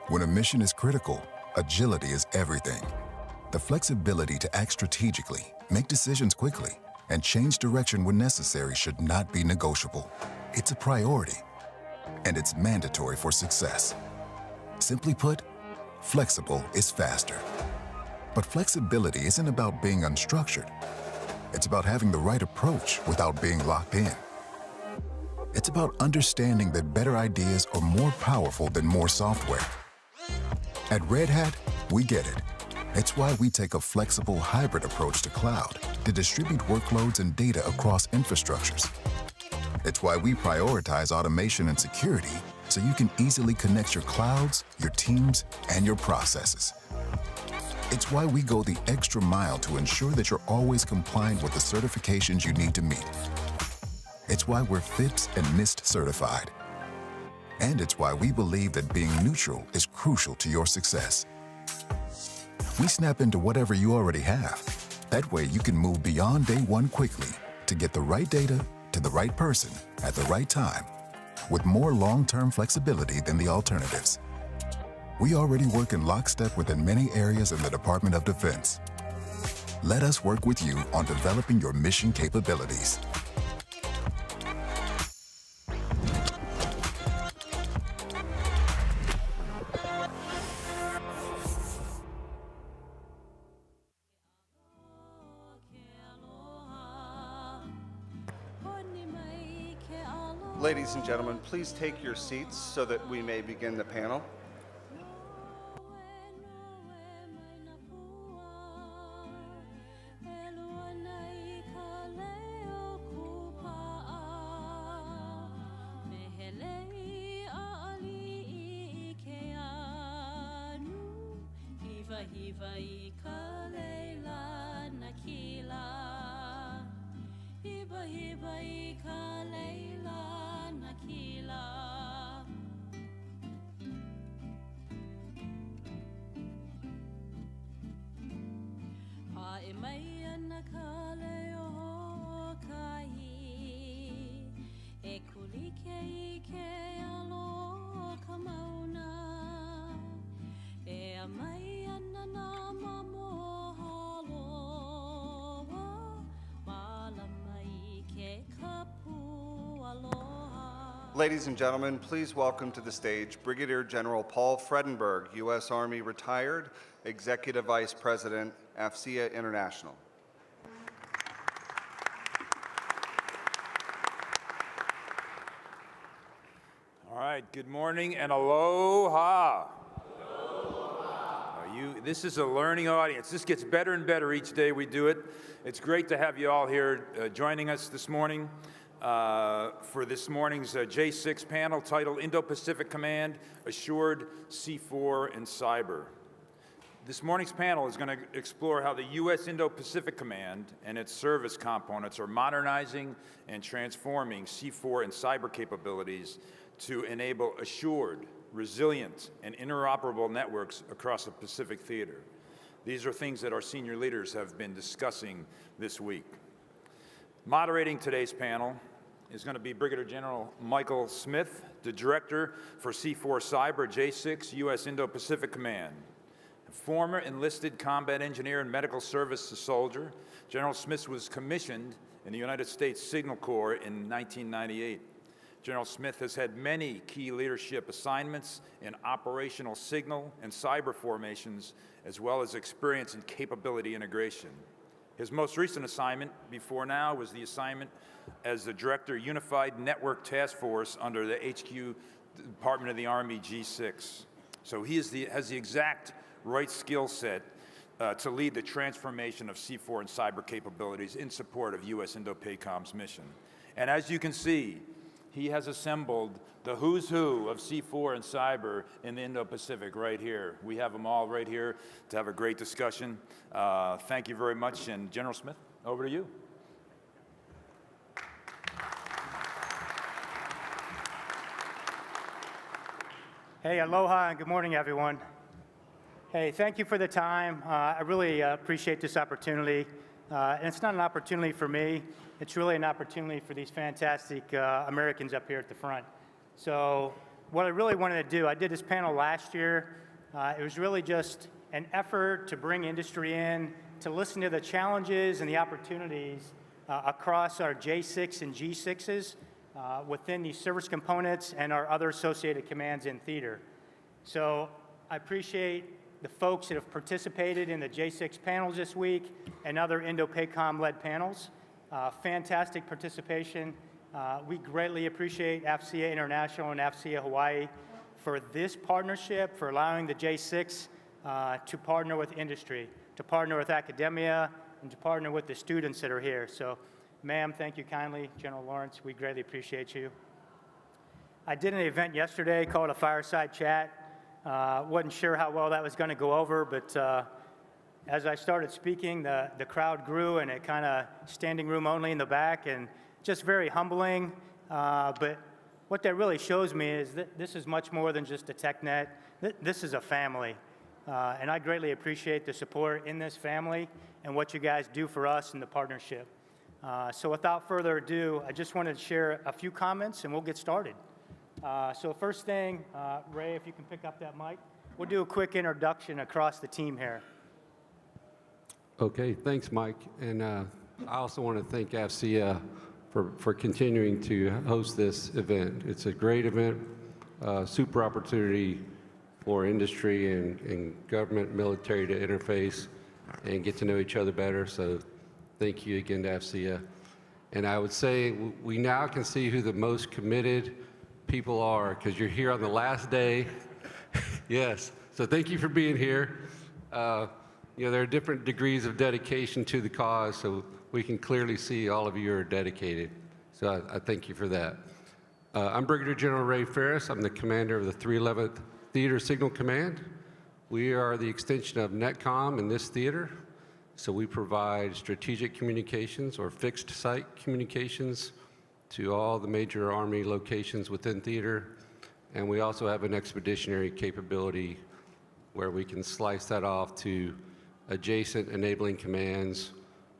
When a mission is critical, agility is everything. The flexibility to act strategically, make decisions quickly, and change direction when necessary should not be negotiable. It's a priority, and it's mandatory for success. Simply put, flexible is faster. But flexibility isn't about being unstructured. It's about having the right approach without being locked in. It's about understanding that better ideas are more powerful than more software. At Red Hat, we get it. It's why we take a flexible hybrid approach to cloud to distribute workloads and data across infrastructures. It's why we prioritize automation and security so you can easily connect your clouds, your teams, and your processes. It's why we go the extra mile to ensure that you're always compliant with the certifications you need to meet. It's why we're FIPS and NIST certified. And it's why we believe that being neutral is crucial to your success. We snap into whatever you already have. That way you can move beyond day one quickly to get the right data to the right person at the right time with more long-term flexibility than the alternatives. We already work in lockstep within many areas in the Department of Defense. Let us work with you on developing your mission capabilities. Ladies and gentlemen, please take your seats so that we may begin the panel. Ladies and gentlemen, please welcome to the stage Brigadier General Paul Fredenberg, U.S. Army retired, Executive Vice President, AFCEA International. All right, good morning and aloha. This is a learning audience. This gets better and better each day we do it. It's great to have you all here joining us this morning. for this morning's J6 panel titled Indo-Pacific Command, Assured, C4, and Cyber. This morning's panel is going to explore how the U.S. Indo-Pacific Command and its service components are modernizing and transforming C4 and cyber capabilities to enable assured, resilient, and interoperable networks across the Pacific theater. These are things that our senior leaders have been discussing this week. Moderating today's panel is going to be Brigadier General Michael Smith, the Director for C4 Cyber J6 U.S. Indo-Pacific Command. Former enlisted combat engineer and medical services soldier, General Smith was commissioned in the United States Signal Corps in 1998. General Smith has had many key leadership assignments in operational signal and cyber formations, as well as experience in capability integration. His most recent assignment before now was the assignment as the Director Unified Network Task Force under the HQ Department of the Army G6. So he has the exact right skill set to lead the transformation of C4 and cyber capabilities in support of U.S. INDOPACOM's mission. And as you can see, he has assembled the who's who of C4 and cyber in the Indo-Pacific right here. We have them all right here to have a great discussion. Thank you very much, and General Smith, over to you. Hey, aloha, and good morning, everyone. Hey, thank you for the time. I really appreciate this opportunity. And it's not an opportunity for me. It's really an opportunity for these fantastic Americans up here at the front. So what I really wanted to do, I did this panel last year. It was really just an effort to bring industry in, to listen to the challenges and the opportunities across our J6 and G6s within these service components and our other associated commands in theater. So I appreciate the folks that have participated in the J6 panels this week and other INDOPACOM-led panels. Fantastic participation. We greatly appreciate AFCEA International and AFCEA Hawaii for this partnership, for allowing the J6 to partner with industry, to partner with academia, and to partner with the students that are here. So, ma'am, thank you kindly. General Lawrence, we greatly appreciate you. I did an event yesterday called a Fireside Chat. Wasn't sure how well that was going to go over, but as I started speaking, the crowd grew, and it kind of standing room only in the back, and just very humbling. But what that really shows me is that this is much more than just a TechNet. This is a family, and I greatly appreciate the support in this family and what you guys do for us in the partnership. So without further ado, I just wanted to share a few comments, and we'll get started. So first thing, Ray, if you can pick up that mic, we'll do a quick introduction across the team here. Okay, thanks, Mike. And I also want to thank AFCEA for continuing to host this event. It's a great event, super opportunity for industry and government, military to interface and get to know each other better. So thank you again to AFCEA. And I would say we now can see who the most committed people are, because you're here on the last day. Yes, so thank you for being here. You know, there are different degrees of dedication to the cause, so we can clearly see all of you are dedicated. So I thank you for that. I'm Brigadier General Ray Ferris. I'm the commander of the 311th Theater Signal Command. We are the extension of NetCom in this theater. So we provide strategic communications or fixed site communications to all the major Army locations within theater. And we also have an expeditionary capability where we can slice that off to adjacent enabling commands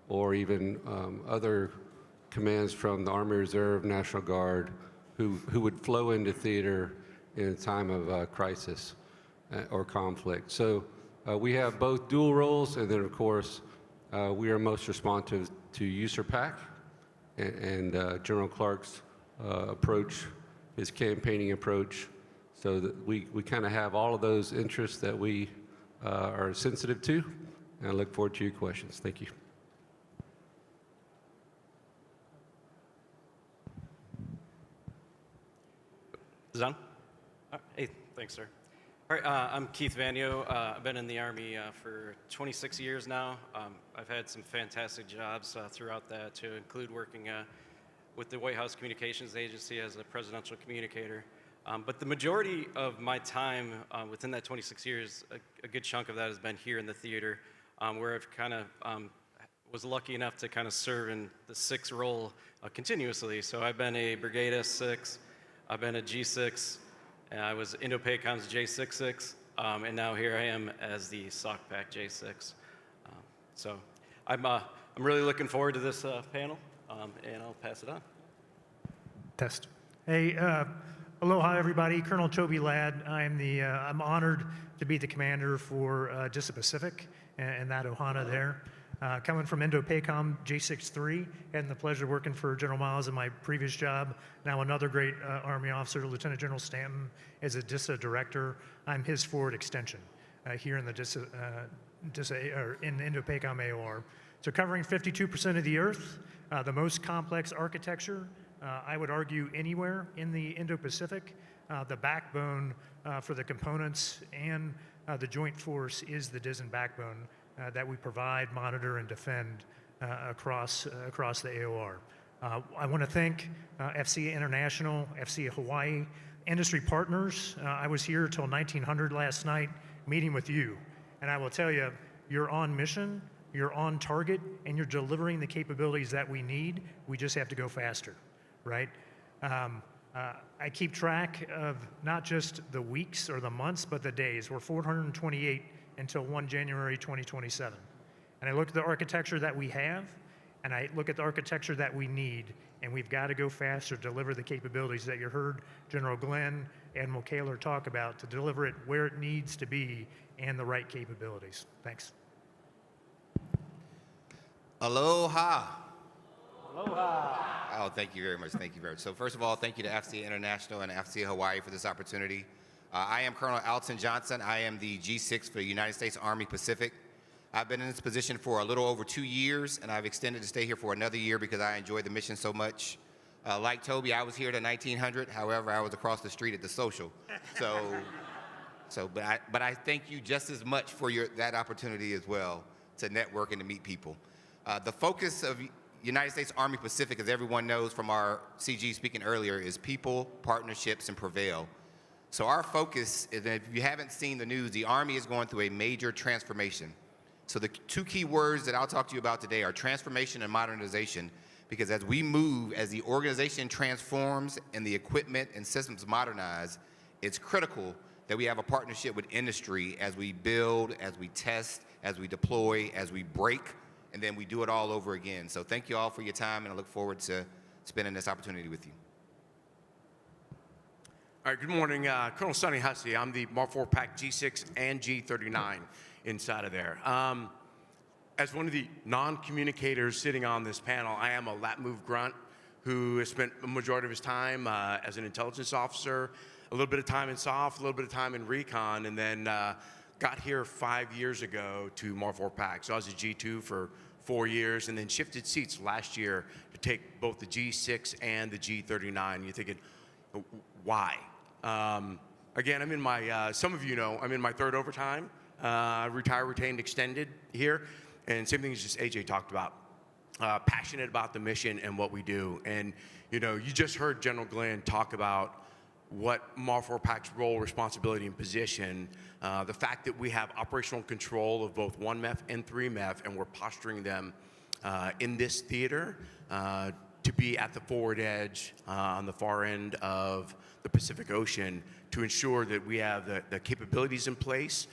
or even other commands from the Army Reserve, National Guard, who would flow into theater in a time of crisis or conflict. So we have both dual roles, and then of course, we are most responsive to USERPAC and General Clark's approach, his campaigning approach, so that we kind of have all of those interests that we are sensitive to, and I look forward to your questions. Thank you. Is it on? Hey, thanks, sir. All right, I'm Keith Vanio. I've been in the Army for 26 years now. I've had some fantastic jobs throughout that, to include working with the White House Communications Agency as a presidential communicator. But the majority of my time within that 26 years, a good chunk of that has been here in the theater, where I've kind of was lucky enough to kind of serve in the 6 role continuously. So I've been a Brigade S6, I've been a G6, and I was INDOPACOM's J66, and now here I am as the SOCPAC J6. So I'm really looking forward to this panel, and I'll pass it on. Test. Hey, aloha everybody. Colonel Toby Ladd. I'm honored to be the commander for Indo-Pacific and that Ohana there. Coming from INDOPACOM J63, had the pleasure of working for General Miles in my previous job. Now another great Army officer, Lieutenant General Stanton, as a DISA director. I'm his forward extension here in the in INDOPACOM AOR. So covering 52% of the Earth, the most complex architecture, I would argue anywhere in the Indo-Pacific. The backbone for the components and the joint force is the DISN backbone that we provide, monitor, and defend across the AOR. I want to thank FCA International, FCA Hawaii, industry partners. I was here till 1900 last night meeting with you, and I will tell you, you're on mission, you're on target, and you're delivering the capabilities that we need. We just have to go faster, right? I keep track of not just the weeks or the months, but the days. We're 428 until 1 January 2027. And I look at the architecture that we have, and I look at the architecture that we need, and we've got to go faster to deliver the capabilities that you heard General Glenn, Admiral Kaler talk about, to deliver it where it needs to be and the right capabilities. Thanks. Aloha. Aloha. Oh, thank you very much. Thank you very much. So first of all, thank you to FCA International and FCA Hawaii for this opportunity. I am Colonel Alton Johnson. I am the G6 for the United States Army Pacific. I've been in this position for a little over 2 years, and I've extended to stay here for another year because I enjoy the mission so much. Like Toby, I was here at 1900. However, I was across the street at the social. But I thank you just as much for that opportunity as well to network and to meet people. The focus of United States Army Pacific, as everyone knows from our CG speaking earlier, is people, partnerships, and prevail. So our focus is that if you haven't seen the news, the Army is going through a major transformation. So the 2 key words that I'll talk to you about today are transformation and modernization, because as we move, as the organization transforms and the equipment and systems modernize, it's critical that we have a partnership with industry as we build, as we test, as we deploy, as we break, and then we do it all over again. So thank you all for your time, and I look forward to spending this opportunity with you. All right, good morning. Colonel Sonny Hussey. I'm the MAR4PAC G6 and G39 inside of there. As one of the non-communicators sitting on this panel, I am a lat move grunt who has spent the majority of his time as an intelligence officer, a little bit of time in SOF, a little bit of time in recon, and then got here 5 years ago to MAR4PAC. So I was a G2 for 4 years and then shifted seats last year to take both the G6 and the G39. You're thinking, why? Again, I'm in my, some of you know, I'm in my 3rd overtime, retire, retained, extended here. And same thing as just AJ talked about, passionate about the mission and what we do. And, you know, you just heard General Glenn talk about what MAR4PAC's role, responsibility, and position, the fact that we have operational control of both 1MEF and 3MEF, and we're posturing them in this theater to be at the forward edge on the far end of the Pacific Ocean to ensure that we have the capabilities in place,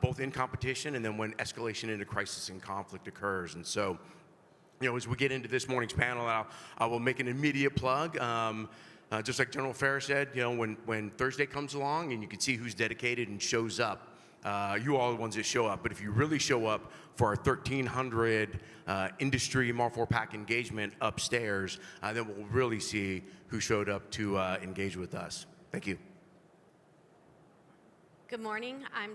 both in competition and then when escalation into crisis and conflict occurs. And so, you know, as we get into this morning's panel, I will make an immediate plug. Just like General Ferris said, you know, when Thursday comes along and you can see who's dedicated and shows up, you all are the ones that show up. But if you really show up for our 1,300 industry MAR4PAC engagement upstairs, then we'll really see who showed up to engage with us. Thank you. Good morning. I'm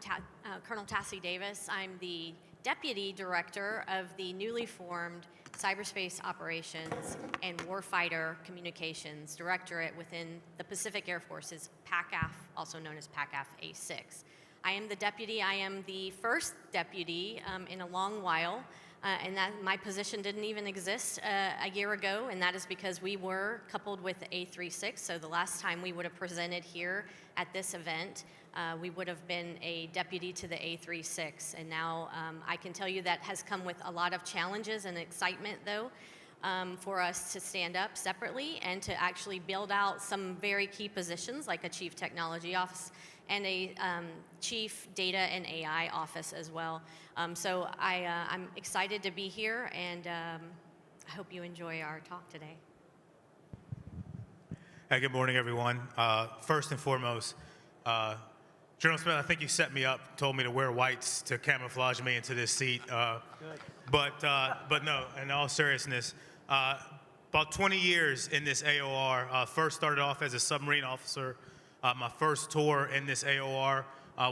Colonel Tassie Davis. I'm the Deputy Director of the newly formed Cyberspace Operations and Warfighter Communications Directorate within the Pacific Air Force's PACAF, also known as PACAF A6. I am the deputy. I am the first deputy in a long while and that my position didn't even exist a year ago, and that is because we were coupled with the A36. So the last time we would have presented here at this event, we would have been a deputy to the A36. And now I can tell you that has come with a lot of challenges and excitement, though, for us to stand up separately and to actually build out some very key positions like a chief technology office and a chief data and AI office as well. So I'm excited to be here, and I hope you enjoy our talk today. Hey, good morning, everyone. First and foremost, General Smith, I think you set me up, told me to wear whites to camouflage me into this seat. But no, in all seriousness, about 20 years in this AOR. First started off as a submarine officer. My first tour in this AOR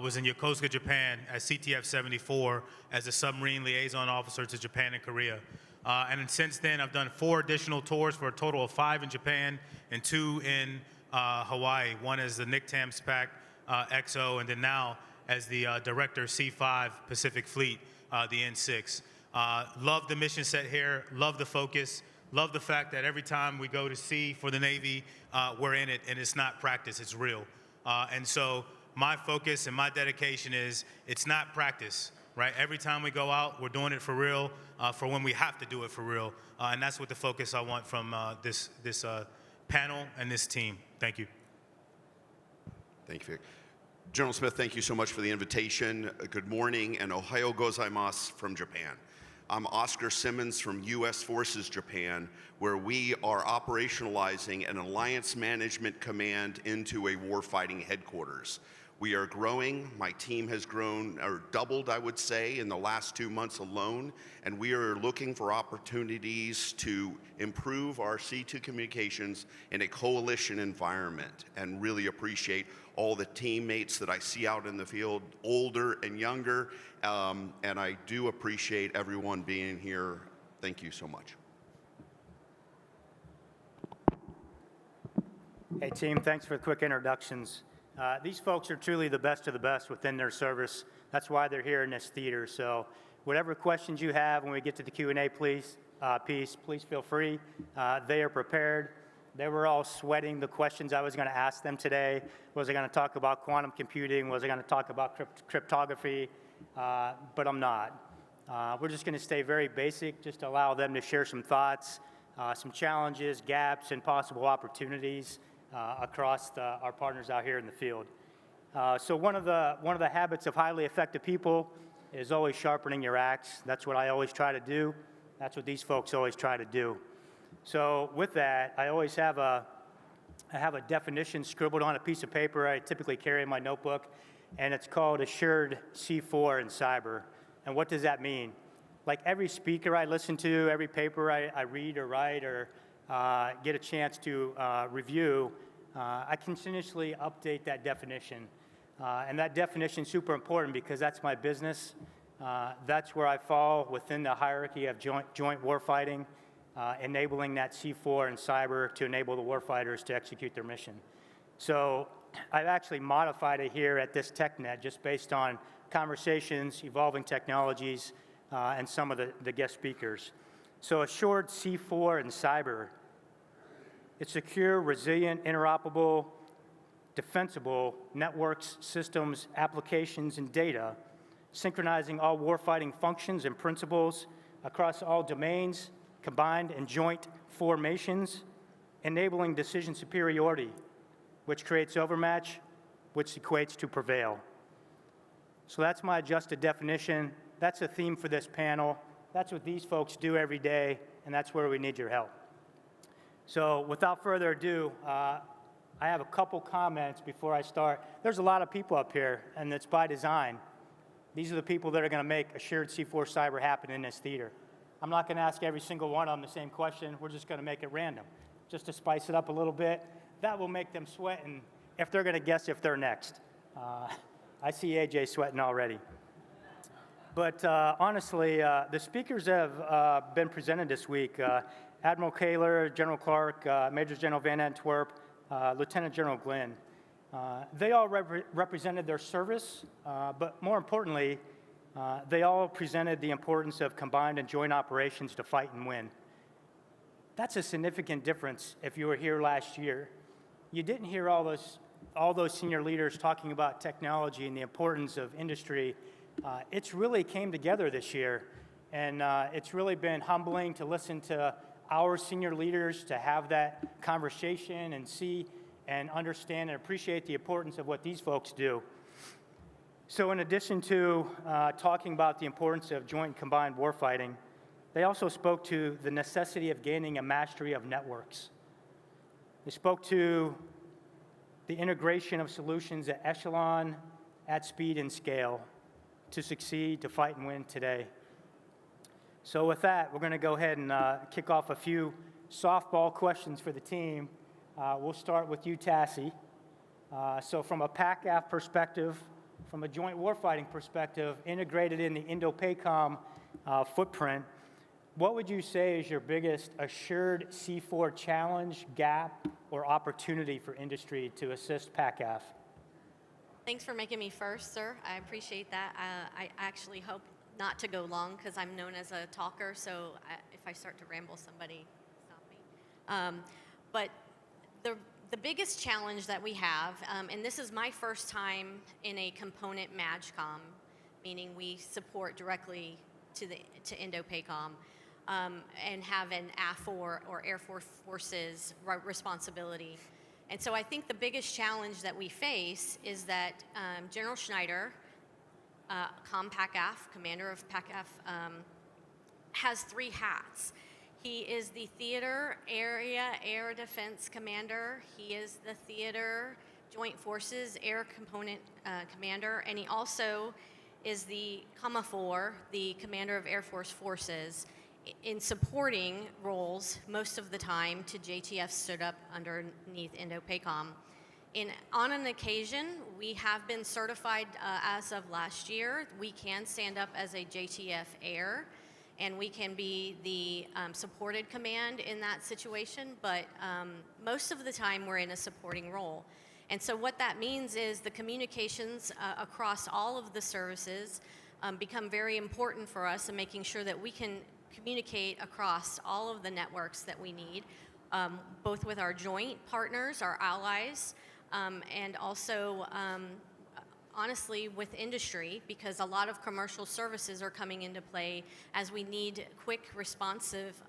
was in Yokosuka, Japan, at CTF-74 as a submarine liaison officer to Japan and Korea. And since then, I've done 4 additional tours for a total of 5 in Japan and 2 in Hawaii. One as the NICTAM SPAC XO, and then now as the Director C5 Pacific Fleet, the N6. Love the mission set here, love the focus, love the fact that every time we go to sea for the Navy, we're in it, and it's not practice, it's real. And so my focus and my dedication is it's not practice, right? Every time we go out, we're doing it for real, for when we have to do it for real. And that's what the focus I want from this panel and this team. Thank you. Thank you, Vic. General Smith, thank you so much for the invitation. Good morning, and Ohayo gozaimasu from Japan. I'm Oscar Simmons from U.S. Forces Japan, where we are operationalizing an alliance management command into a warfighting headquarters. We are growing. My team has grown, or doubled, I would say, in the last 2 months alone, and we are looking for opportunities to improve our C2 communications in a coalition environment, and really appreciate all the teammates that I see out in the field, older and younger, and I do appreciate everyone being here. Thank you so much. Hey, team, thanks for the quick introductions. These folks are truly the best of the best within their service. That's why they're here in this theater. So whatever questions you have when we get to the Q&A, please feel free. They are prepared. They were all sweating the questions I was going to ask them today. Was I going to talk about quantum computing? Was I going to talk about cryptography? But I'm not. We're just going to stay very basic, just to allow them to share some thoughts, some challenges, gaps, and possible opportunities across our partners out here in the field. So one of the habits of highly effective people is always sharpening your axe. That's what I always try to do. That's what these folks always try to do. So with that, I always have a definition scribbled on a piece of paper I typically carry in my notebook, and it's called assured C4 in cyber. And what does that mean? Like every speaker I listen to, every paper I read or write or get a chance to review, I continuously update that definition. And that definition is super important because that's my business. That's where I fall within the hierarchy of joint warfighting, enabling that C4 in cyber to enable the warfighters to execute their mission. So I've actually modified it here at this TechNet just based on conversations, evolving technologies, and some of the guest speakers. So assured C4 in cyber, it's secure, resilient, interoperable, defensible networks, systems, applications, and data, synchronizing all warfighting functions and principles across all domains, combined in joint formations, enabling decision superiority, which creates overmatch, which equates to prevail. So that's my adjusted definition. That's a theme for this panel. That's what these folks do every day, and that's where we need your help. So without further ado, I have a couple comments before I start. There's a lot of people up here, and it's by design. These are the people that are going to make assured C4 cyber happen in this theater. I'm not going to ask every single one of them the same question. We're just going to make it random, just to spice it up a little bit. That will make them sweat, and if they're going to guess if they're next. I see AJ sweating already. But honestly, the speakers that have been presented this week, Admiral Kaler, General Clark, Major General Van Antwerp, Lieutenant General Glenn, they all represented their service, but more importantly, They all presented the importance of combined and joint operations to fight and win. That's a significant difference if you were here last year. You didn't hear all those senior leaders talking about technology and the importance of industry. It's really came together this year, and it's really been humbling to listen to our senior leaders, to have that conversation and see and understand and appreciate the importance of what these folks do. So in addition to talking about the importance of joint and combined warfighting, they also spoke to the necessity of gaining a mastery of networks. They spoke to the integration of solutions at echelon, at speed and scale to succeed, to fight and win today. So with that, we're going to go ahead and kick off a few softball questions for the team. We'll start with you, Tassie. So from a PACAF perspective, from a joint warfighting perspective, integrated in the INDOPACOM footprint, what would you say is your biggest assured C4 challenge, gap, or opportunity for industry to assist PACAF? Thanks for making me first, sir. I appreciate that. I actually hope not to go long because I'm known as a talker, so if I start to ramble, somebody stop me. But the biggest challenge that we have, and this is my first time in a component MAGCOM, meaning we support directly to INDOPACOM, and have an AFOR or Air Forces responsibility. And so I think the biggest challenge that we face is that General Schneider, PACAF, commander of PACAF, has 3 hats. He is the Theater Area Air Defense Commander. He is the Theater Joint Forces Air Component Commander, and he also is the COMAFOR, the Commander of Air Force Forces, in supporting roles most of the time to JTF stood up underneath INDOPACOM. On an occasion, we have been certified as of last year. We can stand up as a JTF Air, and we can be the supported command in that situation, but most of the time we're in a supporting role. And so what that means is the communications across all of the services become very important for us in making sure that we can communicate across all of the networks that we need, both with our joint partners, our allies, and also, honestly, with industry, because a lot of commercial services are coming into play as we need quick, responsive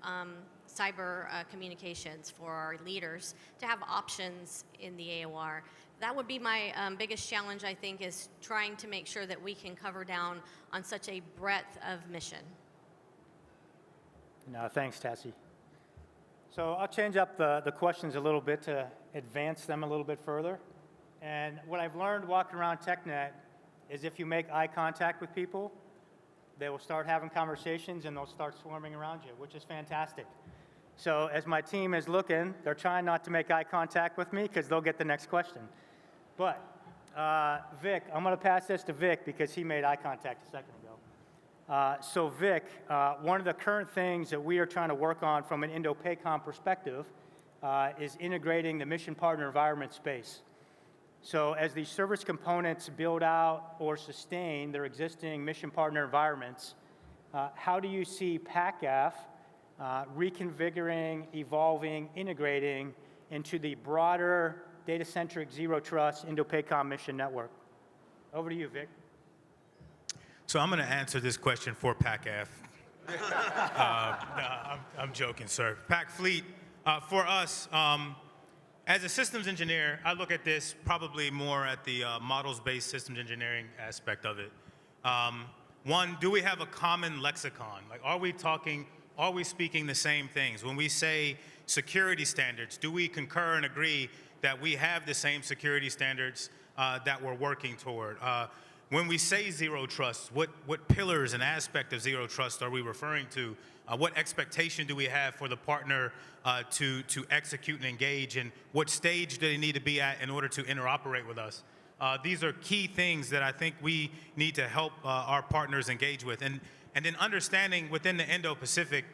cyber communications for our leaders to have options in the AOR. That would be my biggest challenge, I think, is trying to make sure that we can cover down on such a breadth of mission. No, thanks, Tassie. So I'll change up the questions a little bit to advance them a little bit further. And what I've learned walking around TechNet is if you make eye contact with people, they will start having conversations and they'll start swarming around you, which is fantastic. So as my team is looking, they're trying not to make eye contact with me because they'll get the next question. But Vic, I'm going to pass this to Vic because he made eye contact a second ago. So Vic, one of the current things that we are trying to work on from an INDOPACOM perspective is integrating the mission partner environment space. So as these service components build out or sustain their existing mission partner environments, how do you see PACAF reconfiguring, evolving, integrating into the broader data-centric zero-trust INDOPACOM mission network? Over to you, Vic. So I'm going to answer this question for PACAF. I'm joking, sir. PAC Fleet, for us, as a systems engineer, I look at this probably more at the models-based systems engineering aspect of it. One, do we have a common lexicon? Like, are we speaking the same things? When we say security standards, do we concur and agree that we have the same security standards that we're working toward? When we say zero trust, what pillars and aspect of zero trust are we referring to? What expectation do we have for the partner to execute and engage, and what stage do they need to be at in order to interoperate with us? These are key things that I think we need to help our partners engage with. And then understanding within the Indo-Pacific,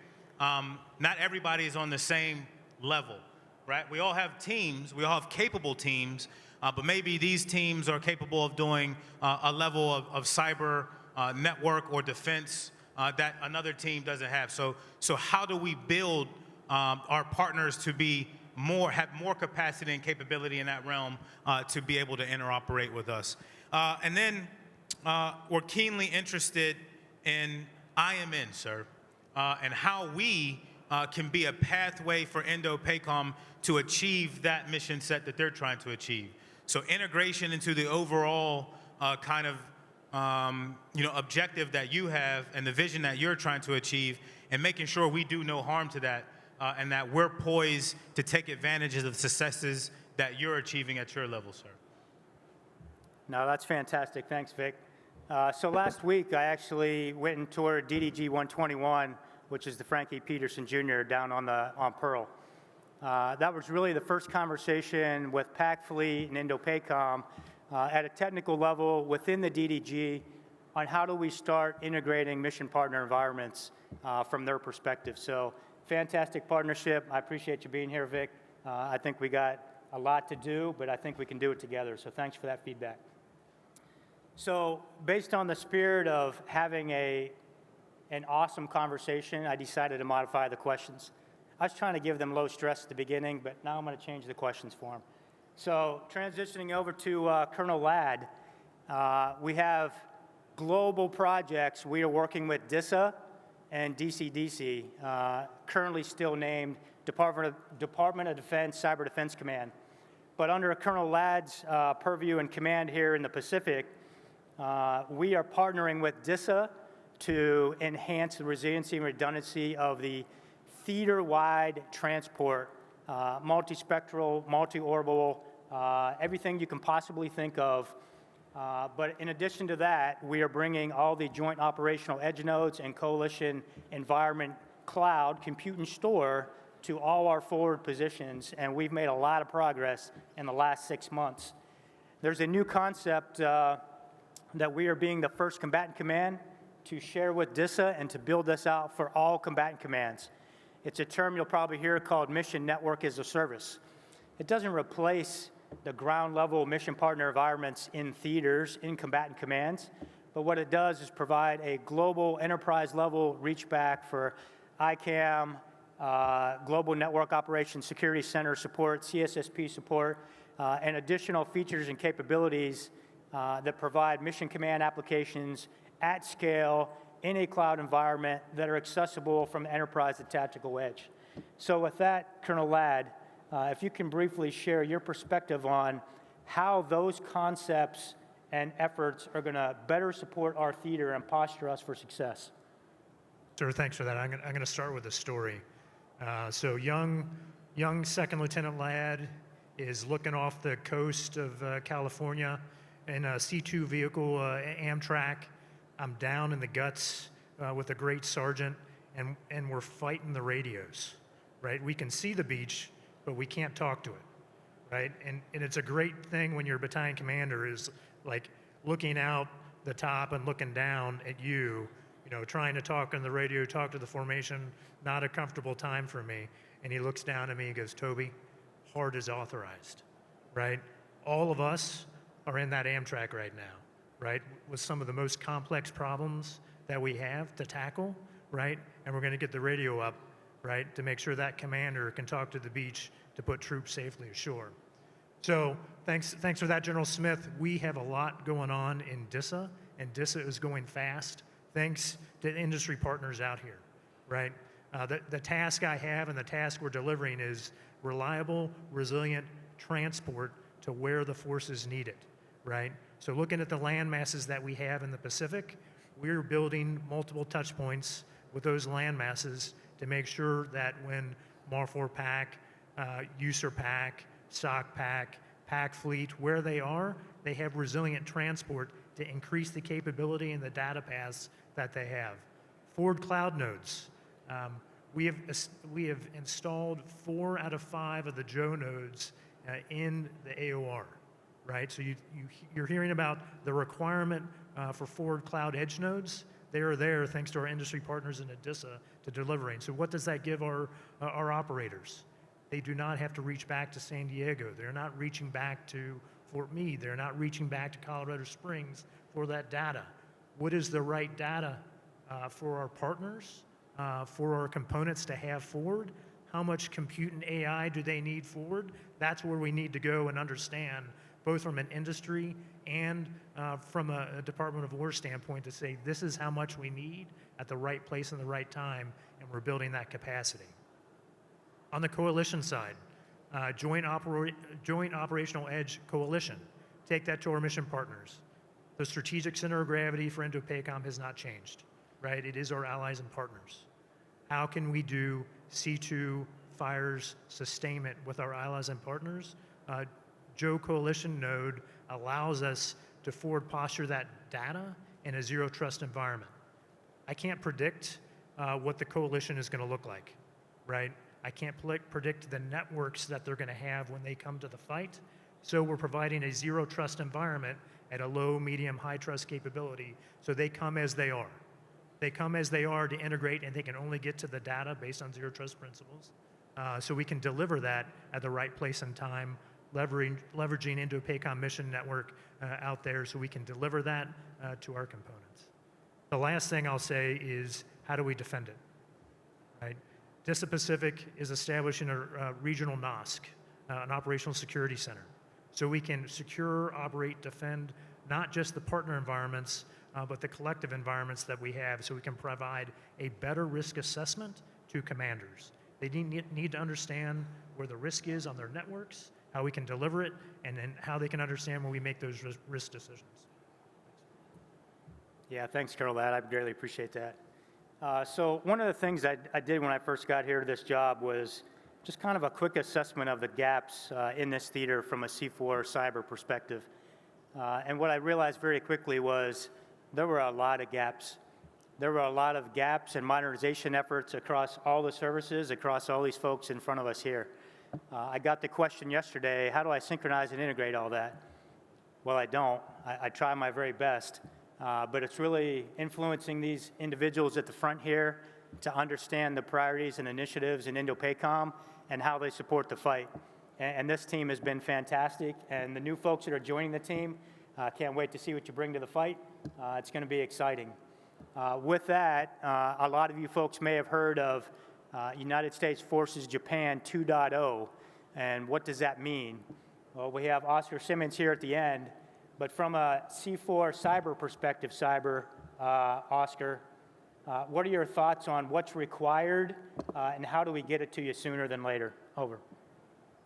not everybody is on the same level, right? We all have teams, we all have capable teams, but maybe these teams are capable of doing a level of cyber network or defense that another team doesn't have. So how do we build our partners to have more capacity and capability in that realm to be able to interoperate with us? And then we're keenly interested in IMN, sir, and how we can be a pathway for INDOPACOM to achieve that mission set that they're trying to achieve. So integration into the overall kind of objective that you have and the vision that you're trying to achieve, and making sure we do no harm to that, and that we're poised to take advantage of the successes that you're achieving at your level, sir. No, that's fantastic. Thanks, Vic. So last week, I actually went and toured DDG 121, which is the Frankie Peterson Jr. down on Pearl. That was really the first conversation with PAC Fleet and INDOPACOM at a technical level within the DDG on how do we start integrating mission partner environments from their perspective. So fantastic partnership. I appreciate you being here, Vic. I think we got a lot to do, but I think we can do it together. So thanks for that feedback. So based on the spirit of having an awesome conversation, I decided to modify the questions. I was trying to give them low stress at the beginning, but now I'm going to change the questions for them. So transitioning over to Colonel Ladd, we have global projects. We are working with DISA and DCDC, currently still named Department of Defense Cyber Defense Command. But under Colonel Ladd's purview and command here in the Pacific, we are partnering with DISA to enhance the resiliency and redundancy of the theater-wide transport, multispectral, multi-orbital, everything you can possibly think of. But in addition to that, we are bringing all the joint operational edge nodes and coalition environment cloud, compute and store to all our forward positions, and we've made a lot of progress in the last 6 months. There's a new concept that we are being the first combatant command to share with DISA and to build this out for all combatant commands. It's a term you'll probably hear called Mission Network as a Service. It doesn't replace the ground level mission partner environments in theaters, in combatant commands, but what it does is provide a global enterprise level reach back for ICAM, Global Network Operations Security Center support, CSSP support, and additional features and capabilities that provide mission command applications at scale in a cloud environment that are accessible from enterprise to tactical edge. So with that, Colonel Ladd, if you can briefly share your perspective on how those concepts and efforts are going to better support our theater and posture us for success. Sir, thanks for that. I'm going to start with a story. So young Second Lieutenant Ladd is looking off the coast of California in a C2 vehicle, Amtrak. I'm down in the guts with a great sergeant, and we're fighting the radios, right? We can see the beach, but we can't talk to it, right? And it's a great thing when your battalion commander is like looking out the top and looking down at you, trying to talk on the radio, talk to the formation, not a comfortable time for me. And he looks down at me and goes, "Toby, hard is authorized," right? All of us are in that Amtrak right now, right? With some of the most complex problems that we have to tackle, right? And we're going to get the radio up, right, to make sure that commander can talk to the beach to put troops safely ashore. So thanks for that, General Smith. We have a lot going on in DISA, and DISA is going fast thanks to industry partners out here, right? The task I have and the task we're delivering is reliable, resilient transport to where the forces need it, right? So looking at the land masses that we have in the Pacific, we're building multiple touch points with those land masses to make sure that when MAR4 PAC, USER PAC, SOC PAC, PAC Fleet, where they are, they have resilient transport to increase the capability and the data paths that they have. Forward cloud nodes. We have installed 4 out of 5 of the Joe nodes in the AOR, right? So you're hearing about the requirement for forward cloud edge nodes. They are there thanks to our industry partners in DISA to delivering. So what does that give our operators? They do not have to reach back to San Diego. They're not reaching back to Fort Meade. They're not reaching back to Colorado Springs for that data. what is the right data for our partners, for our components to have forward, how much compute and AI do they need forward. That's where we need to go and understand, both from an industry and from a Department of War standpoint, to say this is how much we need at the right place and the right time, and we're building that capacity. On the coalition side, Joint Operational Edge Coalition, take that to our mission partners. The strategic center of gravity for INDOPACOM has not changed, right? It is our allies and partners. How can we do C2 fires sustainment with our allies and partners? Joe Coalition Node allows us to forward posture that data in a zero trust environment. I can't predict what the coalition is going to look like, right? I can't predict the networks that they're going to have when they come to the fight. So we're providing a zero trust environment at a low, medium, high trust capability. So they come as they are. They come as they are to integrate, and they can only get to the data based on zero trust principles. So we can deliver that at the right place and time, leveraging INDOPACOM mission network out there, so we can deliver that to our components. The last thing I'll say is, how do we defend it, right? Indo-Pacific is establishing a regional NOSC, an operational security center, so we can secure, operate, defend not just the partner environments, but the collective environments that we have, so we can provide a better risk assessment to commanders. They need to understand where the risk is on their networks, how we can deliver it, and then how they can understand when we make those risk decisions. Yeah, thanks, Colonel Ladd. I greatly appreciate that. So one of the things I did when I first got here to this job was just kind of a quick assessment of the gaps in this theater from a C4 cyber perspective. And what I realized very quickly was there were a lot of gaps. There were a lot of gaps in modernization efforts across all the services, across all these folks in front of us here. I got the question yesterday, how do I synchronize and integrate all that? Well, I don't. I try my very best. But it's really influencing these individuals at the front here to understand the priorities and initiatives in INDOPACOM and how they support the fight. And this team has been fantastic. And the new folks that are joining the team, can't wait to see what you bring to the fight. It's going to be exciting. With that, a lot of you folks may have heard of United States Forces Japan 2.0. And what does that mean? Well, we have Oscar Simmons here at the end. But from a C4 cyber perspective, Oscar, what are your thoughts on what's required and how do we get it to you sooner than later? Over.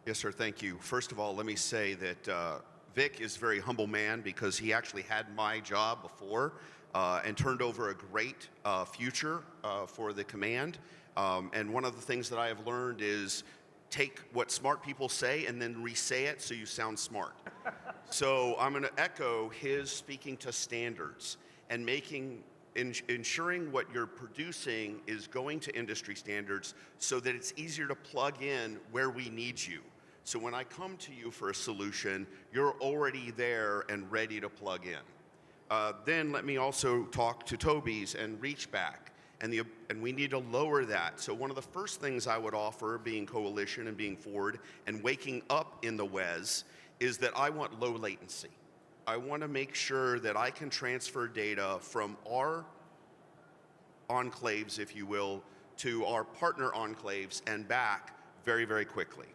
Yes, sir, thank you. First of all, let me say that Vic is a very humble man because he actually had my job before and turned over a great future for the command. And one of the things that I have learned is take what smart people say and then re-say it so you sound smart. So I'm going to echo his speaking to standards and ensuring what you're producing is going to industry standards so that it's easier to plug in where we need you. So when I come to you for a solution, you're already there and ready to plug in. Then let me also talk to Toby's and reach back. And we need to lower that. So one of the first things I would offer, being coalition and being forward and waking up in the WES, is that I want low latency. I want to make sure that I can transfer data from our enclaves, if you will, to our partner enclaves and back very, very quickly.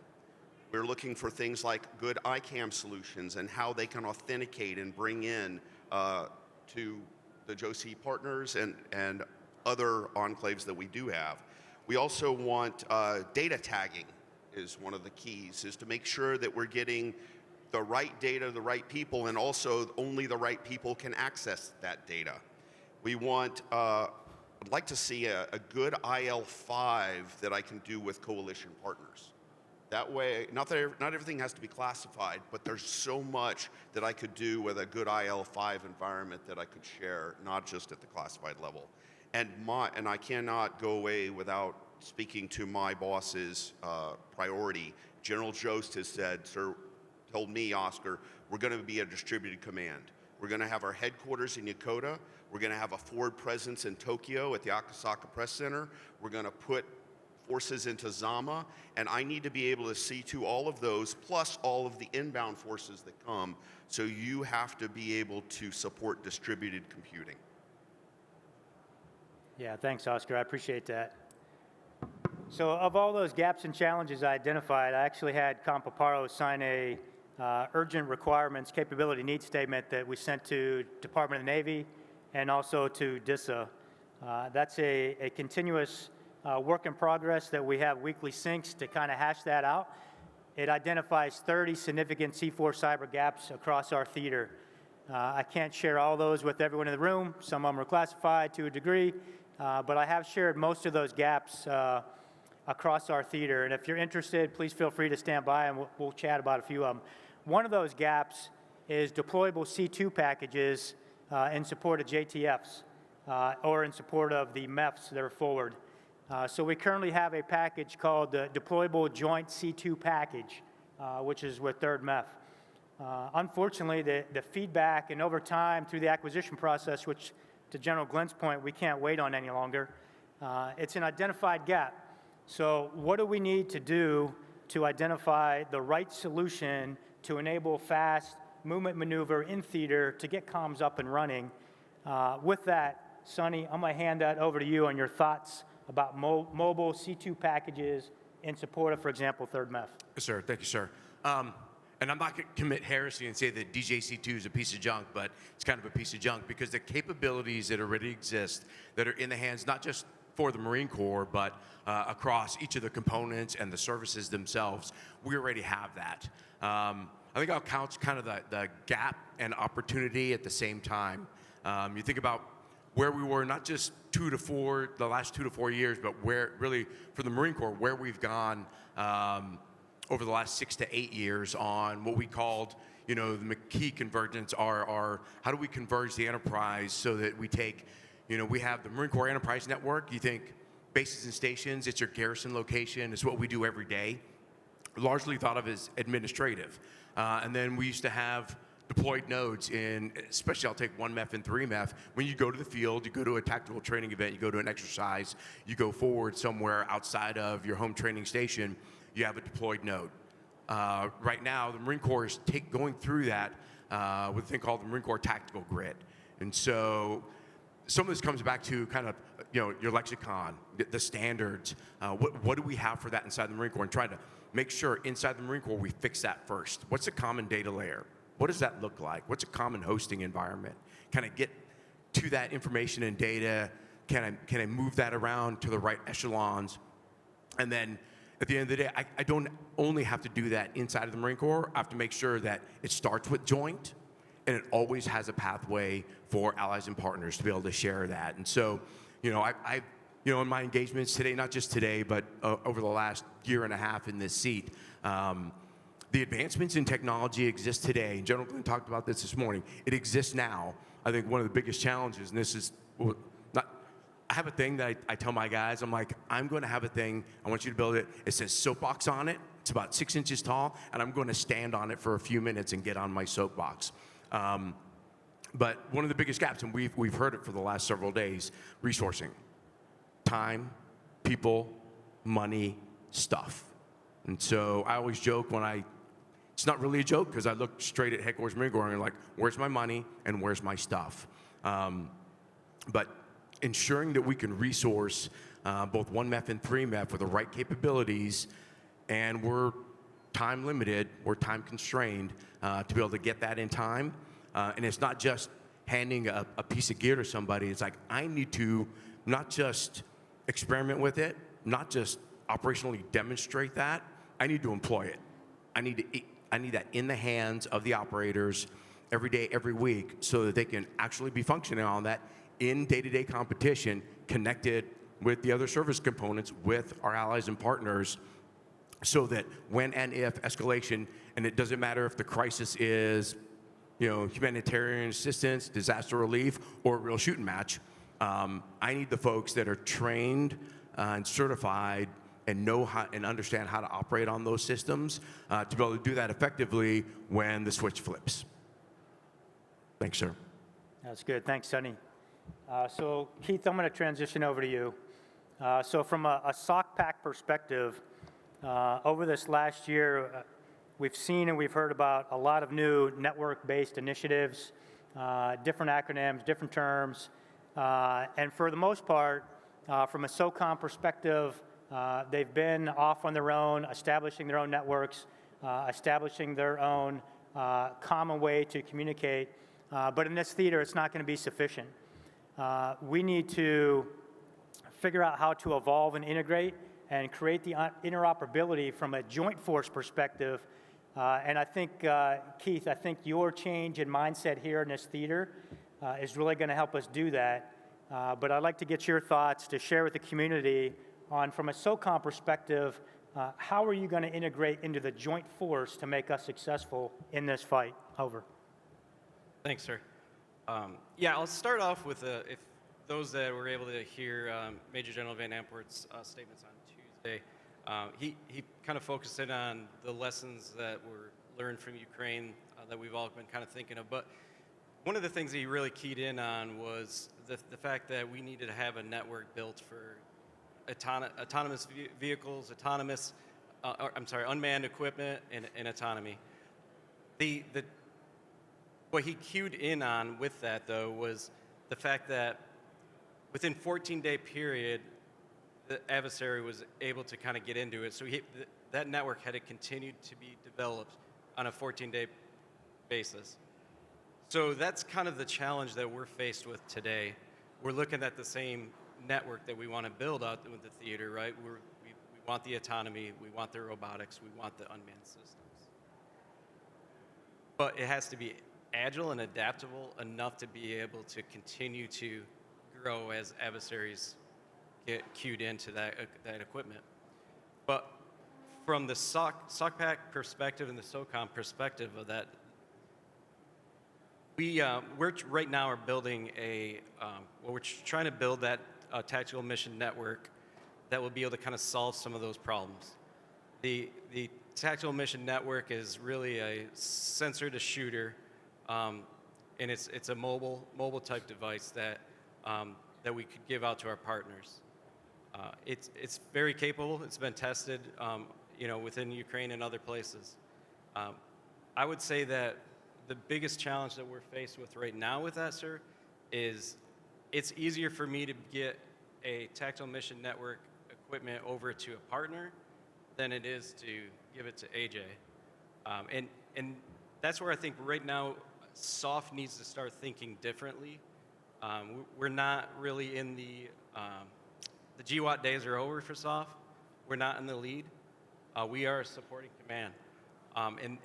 We're looking for things like good ICAM solutions and how they can authenticate and bring in to the JOC partners and other enclaves that we do have. We also want data tagging is one of the keys, is to make sure that we're getting the right data to the right people, and also only the right people can access that data. We want, I'd like to see a good IL5 that I can do with coalition partners. That way, not everything has to be classified, but there's so much that I could do with a good IL5 environment that I could share, not just at the classified level. And I cannot go away without speaking to my boss's priority. General Jost has said, told me, Oscar, we're going to be a distributed command. We're going to have our headquarters in Yokota. We're going to have a forward presence in Tokyo at the Akasaka Press Center. We're going to put forces into Zama, and I need to be able to see to all of those, plus all of the inbound forces that come, so you have to be able to support distributed computing. Yeah, thanks, Oscar. I appreciate that. So of all those gaps and challenges I identified, I actually had Compaparo sign a urgent requirements capability needs statement that we sent to Department of the Navy and also to DISA. That's a continuous work in progress that we have weekly syncs to kind of hash that out. It identifies 30 significant C4 cyber gaps across our theater. I can't share all those with everyone in the room. Some of them are classified to a degree, but I have shared most of those gaps across our theater. And if you're interested, please feel free to stand by and we'll chat about a few of them. One of those gaps is deployable C2 packages in support of JTFs or in support of the MEFs that are forward. So we currently have a package called the Deployable Joint C2 Package, which is with 3rd MEF. Unfortunately, the feedback and over time through the acquisition process, which to General Glenn's point, we can't wait on any longer, it's an identified gap. So what do we need to do to identify the right solution to enable fast movement maneuver in theater to get comms up and running? With that, Sonny, I'm going to hand that over to you on your thoughts about mobile C2 packages in support of, for example, 3rd MEF. Yes, sir. Thank you, sir. And I'm not going to commit heresy and say that DJC2 is a piece of junk, but it's kind of a piece of junk because the capabilities that already exist that are in the hands, not just for the Marine Corps, but across each of the components and the services themselves, we already have that. I think I'll count kind of the gap and opportunity at the same time. You think about where we were not just the last 2 to 4 years, but where really for the Marine Corps, where we've gone over the last 6 to 8 years on what we called, the McKee convergence, our how do we converge the enterprise so that we take, we have the Marine Corps Enterprise Network. You think bases and stations, it's your garrison location, it's what we do every day, largely thought of as administrative. And then we used to have deployed nodes in, especially I'll take 1MEF and 3MEF. When you go to the field, you go to a tactical training event, you go to an exercise, you go forward somewhere outside of your home training station, you have a deployed node. Right now, the Marine Corps is going through that with a thing called the Marine Corps Tactical Grid. And so some of this comes back to kind of, your lexicon, the standards. What do we have for that inside the Marine Corps? And trying to make sure inside the Marine Corps we fix that first. What's a common data layer? What does that look like? What's a common hosting environment? Can I get to that information and data? Can I move that around to the right echelons? And then at the end of the day, I don't only have to do that inside of the Marine Corps. I have to make sure that it starts with joint, and it always has a pathway for allies and partners to be able to share that. And so, in my engagements today, not just today, but over the last year and a half in this seat, the advancements in technology exist today. General Glenn talked about this morning. It exists now. I think one of the biggest challenges, and this is I have a thing that I tell my guys, I'm like, I'm going to have a thing, I want you to build it. It says soapbox on it. It's about 6 inches tall, and I'm going to stand on it for a few minutes and get on my soapbox. But one of the biggest gaps, and we've heard it for the last several days, resourcing. Time, people, money, stuff. And so I always joke it's not really a joke because I look straight at headquarters Marine Corps and I'm like, where's my money and where's my stuff? But ensuring that we can resource both 1MEF and 3MEF with the right capabilities, and we're time limited, we're time constrained to be able to get that in time. And it's not just handing a piece of gear to somebody. It's like, I need to not just experiment with it, not just operationally demonstrate that, I need to employ it. I need that in the hands of the operators every day, every week, so that they can actually be functioning on that in day-to-day competition, connected with the other service components, with our allies and partners, so that when and if escalation, and it doesn't matter if the crisis is, humanitarian assistance, disaster relief, or a real shooting match, I need the folks that are trained and certified and know how and understand how to operate on those systems to be able to do that effectively when the switch flips. Thanks, sir. That's good. Thanks, Sonny. So, Keith, I'm going to transition over to you. So from a SOC pack perspective, over this last year, we've seen and we've heard about a lot of new network-based initiatives, different acronyms, different terms. And for the most part, from a SOCOM perspective, they've been off on their own, establishing their own networks, establishing their own common way to communicate. But in this theater, it's not going to be sufficient. We need to figure out how to evolve and integrate and create the interoperability from a joint force perspective. And I think, Keith, I think your change in mindset here in this theater is really going to help us do that. But I'd like to get your thoughts to share with the community on, from a SOCOM perspective, how are you going to integrate into the joint force to make us successful in this fight? Over. Thanks, sir. Yeah, I'll start off with if those that were able to hear Major General Van Ampert's statements on Tuesday. He kind of focused in on the lessons that were learned from Ukraine that we've all been kind of thinking of. But one of the things that he really keyed in on was the fact that we needed to have a network built for autonomous vehicles, unmanned equipment, and autonomy. What he cued in on with that, though, was the fact that within 14-day period, the adversary was able to kind of get into it. So that network had to continue to be developed on a 14-day basis. So that's kind of the challenge that we're faced with today. We're looking at the same network that we want to build out with the theater, right? We want the autonomy, we want the robotics, we want the unmanned systems. But it has to be agile and adaptable enough to be able to continue to grow as adversaries get cued into that equipment. But from the SOCPAC perspective and the SOCOM perspective of that, we're right now are building we're trying to build that tactical mission network that will be able to kind of solve some of those problems. The tactical mission network is really a sensor to shooter, and it's a mobile type device that we could give out to our partners. It's very capable. It's been tested, within Ukraine and other places. I would say that the biggest challenge that we're faced with right now with that, sir, is it's easier for me to get a tactical mission network equipment over to a partner than it is to give it to AJ. And that's where I think right now SOF needs to start thinking differently. We're not really in the GWAT days are over for SOF. We're not in the lead. We are a supporting command.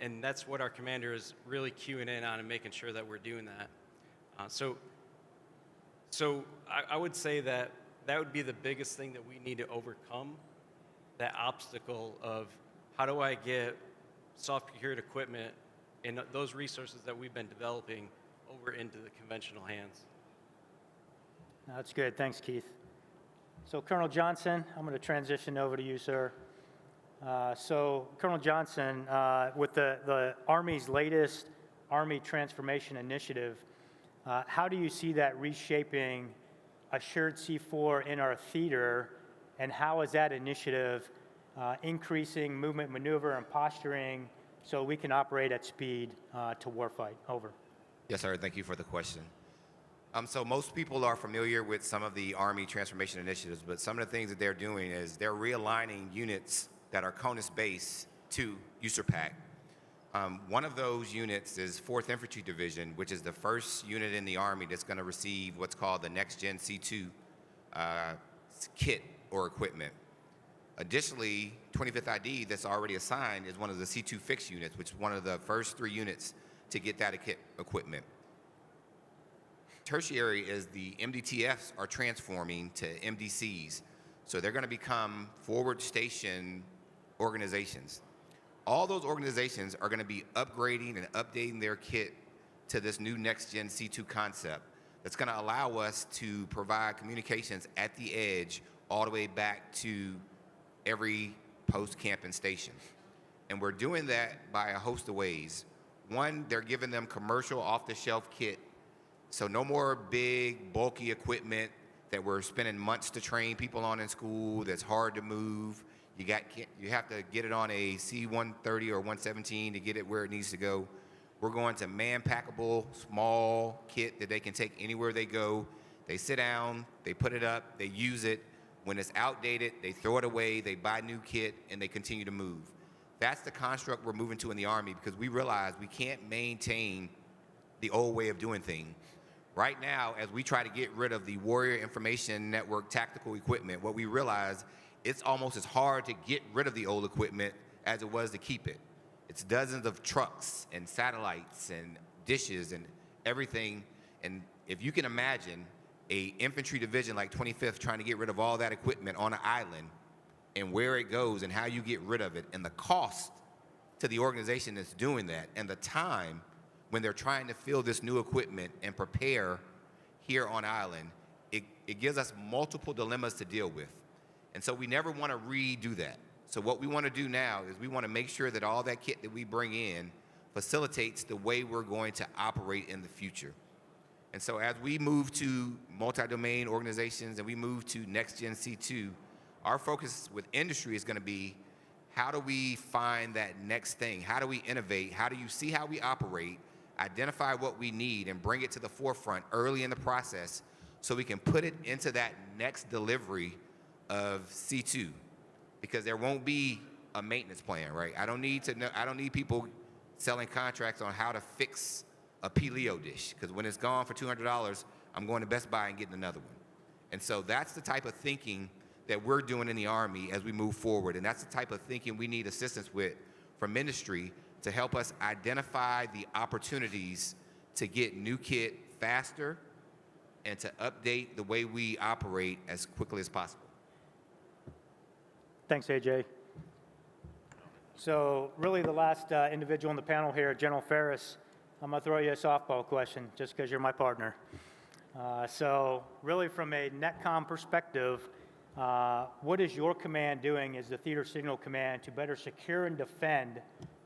And that's what our commander is really cueing in on and making sure that we're doing that. So I would say that would be the biggest thing that we need to overcome, that obstacle of how do I get soft-procured equipment and those resources that we've been developing over into the conventional hands. That's good. Thanks, Keith. So Colonel Johnson, I'm going to transition over to you, sir. So Colonel Johnson, with the Army's latest Army Transformation Initiative, how do you see that reshaping Assured C4 in our theater, and how is that initiative increasing movement, maneuver, and posturing so we can operate at speed to warfight? Over. Yes, sir. Thank you for the question. So most people are familiar with some of the Army transformation initiatives, but some of the things that they're doing is they're realigning units that are CONUS-based to USERPAC. One of those units is 4th Infantry Division, which is the first unit in the Army that's going to receive what's called the Next Gen C2 kit or equipment. Additionally, 25th ID that's already assigned is one of the C2 fixed units, which is one of the first 3 units to get that equipment. Tertiary is the MDTFs are transforming to MDCs. So they're going to become forward station organizations. All those organizations are going to be upgrading and updating their kit to this new next-gen C2 concept that's going to allow us to provide communications at the edge all the way back to every post-camp and station. And we're doing that by a host of ways. One, they're giving them commercial off-the-shelf kit. So no more big, bulky equipment that we're spending months to train people on in school that's hard to move. You have to get it on a C-130 or 117 to get it where it needs to go. We're going to man-packable, small kit that they can take anywhere they go, They sit down, they put it up, they use it. When it's outdated, they throw it away, they buy new kit, and they continue to move. That's the construct we're moving to in the Army because we realize we can't maintain the old way of doing things. Right now, as we try to get rid of the Warrior Information Network tactical equipment, what we realize, it's almost as hard to get rid of the old equipment as it was to keep it. It's dozens of trucks and satellites and dishes and everything. And if you can imagine a infantry division like 25th trying to get rid of all that equipment on an island and where it goes and how you get rid of it and the cost to the organization that's doing that and the time when they're trying to fill this new equipment and prepare here on island, it gives us multiple dilemmas to deal with. And so we never want to redo that. So what we want to do now is we want to make sure that all that kit that we bring in facilitates the way we're going to operate in the future. And so as we move to multi-domain organizations and we move to next-gen C2, our focus with industry is going to be how do we find that next thing? How do we innovate? How do you see how we operate, identify what we need, and bring it to the forefront early in the process so we can put it into that next delivery of C2? Because there won't be a maintenance plan, right? I don't need to know, I don't need people selling contracts on how to fix a P-Leo dish, because when it's gone for $200, I'm going to Best Buy and getting another one. And so that's the type of thinking that we're doing in the Army as we move forward, and that's the type of thinking we need assistance with from industry to help us identify the opportunities to get new kit faster and to update the way we operate as quickly as possible. Thanks, AJ. So really the last individual on the panel here, General Ferris, I'm going to throw you a softball question just because you're my partner. So really from a NetCom perspective, what is your command doing as the Theater Signal Command to better secure and defend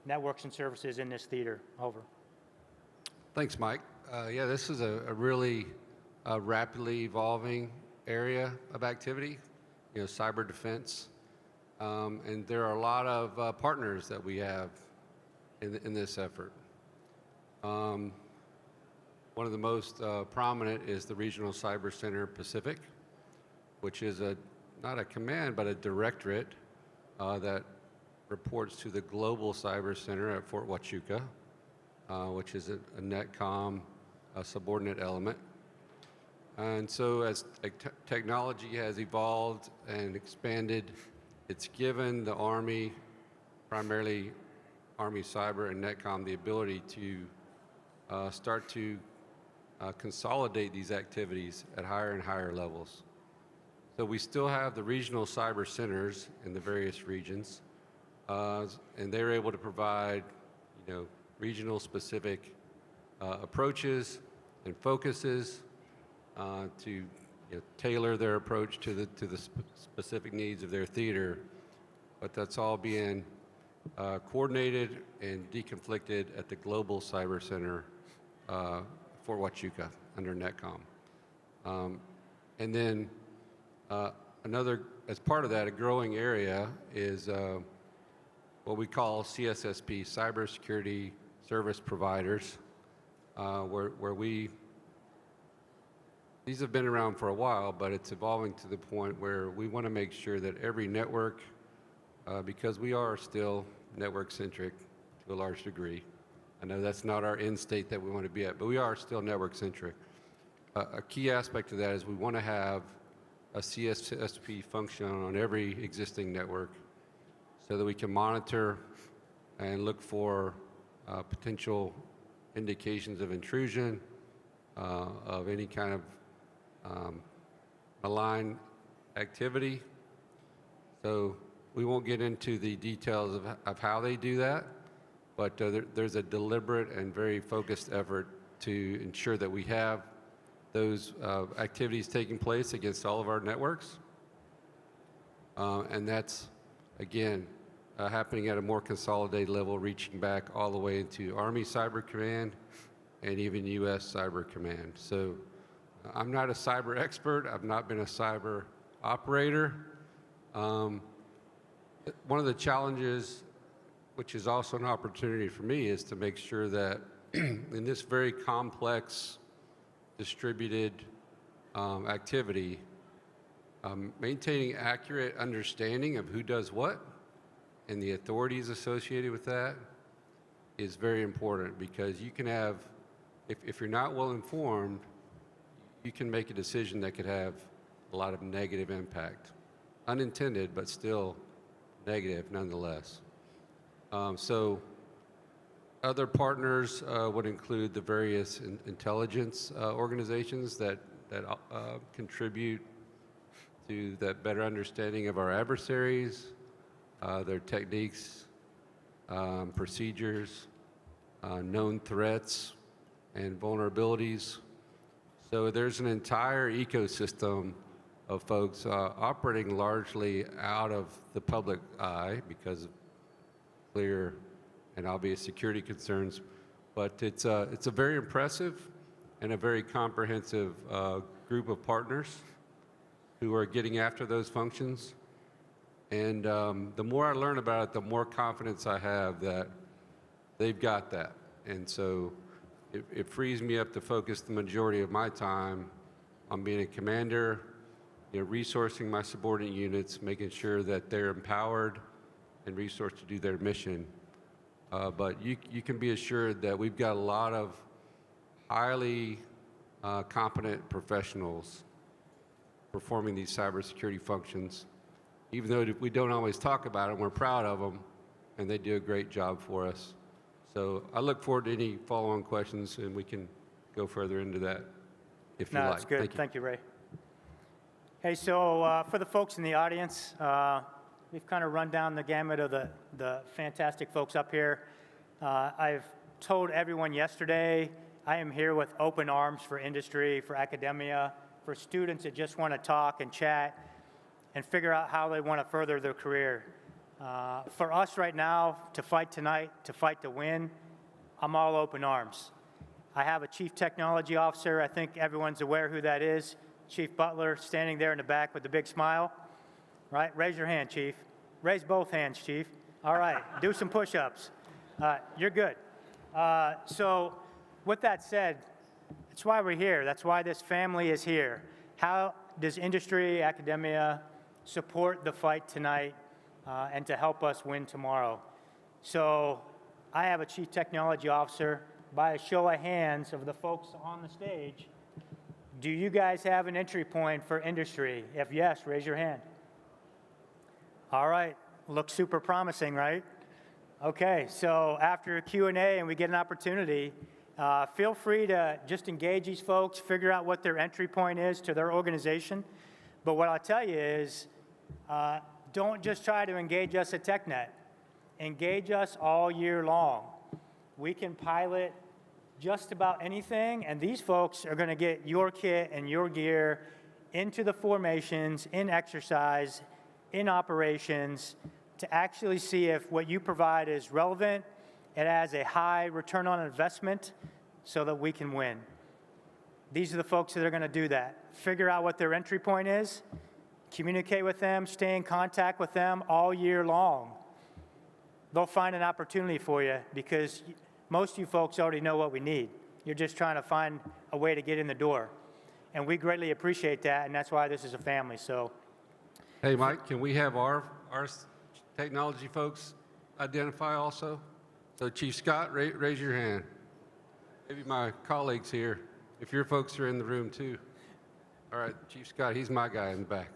networks and services in this theater? Over. Thanks, Mike. Yeah, this is a really rapidly evolving area of activity, cyber defense. And there are a lot of partners that we have in this effort. One of the most prominent is the Regional Cyber Center Pacific, which is not a command, but a directorate that reports to the Global Cyber Center at Fort Huachuca, which is a NetCom subordinate element. And so as technology has evolved and expanded, it's given the Army, primarily Army Cyber and NetCom, the ability to start to consolidate these activities at higher and higher levels. So we still have the regional cyber centers in the various regions, and they're able to provide, regional specific approaches and focuses to tailor their approach to the specific needs of their theater, but that's all being coordinated and deconflicted at the Global Cyber Center Fort Huachuca under NetCom. And then as part of that, a growing area is what we call CSSP, Cybersecurity Service Providers, where these have been around for a while, but it's evolving to the point where we want to make sure that every network, because we are still network-centric to a large degree. I know that's not our end state that we want to be at, but we are still network-centric. A key aspect of that is we want to have a CSSP function on every existing network so that we can monitor and look for potential indications of intrusion, of any kind of malign activity. So we won't get into the details of how they do that, but there's a deliberate and very focused effort to ensure that we have those activities taking place against all of our networks. And that's, again, happening at a more consolidated level, reaching back all the way into Army Cyber Command and even U.S. Cyber Command. So I'm not a cyber expert. I've not been a cyber operator. One of the challenges, which is also an opportunity for me, is to make sure that in this very complex, distributed activity, maintaining accurate understanding of who does what and the authorities associated with that is very important, because you can have, if you're not well informed, you can make a decision that could have a lot of negative impact. Unintended, but still negative nonetheless. So other partners would include the various intelligence organizations that contribute to that better understanding of our adversaries, their techniques, procedures, known threats, and vulnerabilities. So there's an entire ecosystem of folks operating largely out of the public eye because of clear and obvious security concerns. But it's a very impressive and a very comprehensive group of partners who are getting after those functions. And the more I learn about it, the more confidence I have that they've got that. And so it frees me up to focus the majority of my time on being a commander, resourcing my subordinate units, making sure that they're empowered and resourced to do their mission. But you can be assured that we've got a lot of highly competent professionals performing these cybersecurity functions. Even though we don't always talk about it, we're proud of them, and they do a great job for us. So I look forward to any follow-on questions, and we can go further into that if you like. That's good. Thank you, Ray. Hey, so for the folks in the audience, we've kind of run down the gamut of the fantastic folks up here. I've told everyone yesterday, I am here with open arms for industry, for academia, for students that just want to talk and chat and figure out how they want to further their career. For us right now, to fight tonight, to fight to win, I'm all open arms. I have a Chief Technology Officer. I think everyone's aware who that is. Chief Butler, standing there in the back with the big smile. Right? Raise your hand, Chief. Raise both hands, Chief. All right. Do some push-ups. You're good. So with that said, that's why we're here. That's why this family is here. How does industry, academia support the fight tonight and to help us win tomorrow? So I have a Chief Technology Officer. By a show of hands of the folks on the stage, do you guys have an entry point for industry? If yes, raise your hand. All right. Looks super promising, right? Okay, so after Q&A and we get an opportunity, feel free to just engage these folks, figure out what their entry point is to their organization. But what I'll tell you is, don't just try to engage us at TechNet. Engage us all year long. We can pilot just about anything, and these folks are going to get your kit and your gear into the formations, in exercise, in operations, to actually see if what you provide is relevant, it has a high return on investment, so that we can win. These are the folks that are going to do that. Figure out what their entry point is, communicate with them, stay in contact with them all year long. They'll find an opportunity for you, because most of you folks already know what we need. You're just trying to find a way to get in the door. And we greatly appreciate that, and that's why this is a family. So, hey, Mike, can we have our technology folks identify also? So Chief Scott, raise your hand. Maybe my colleagues here, if your folks are in the room too. All right, Chief Scott, he's my guy in the back.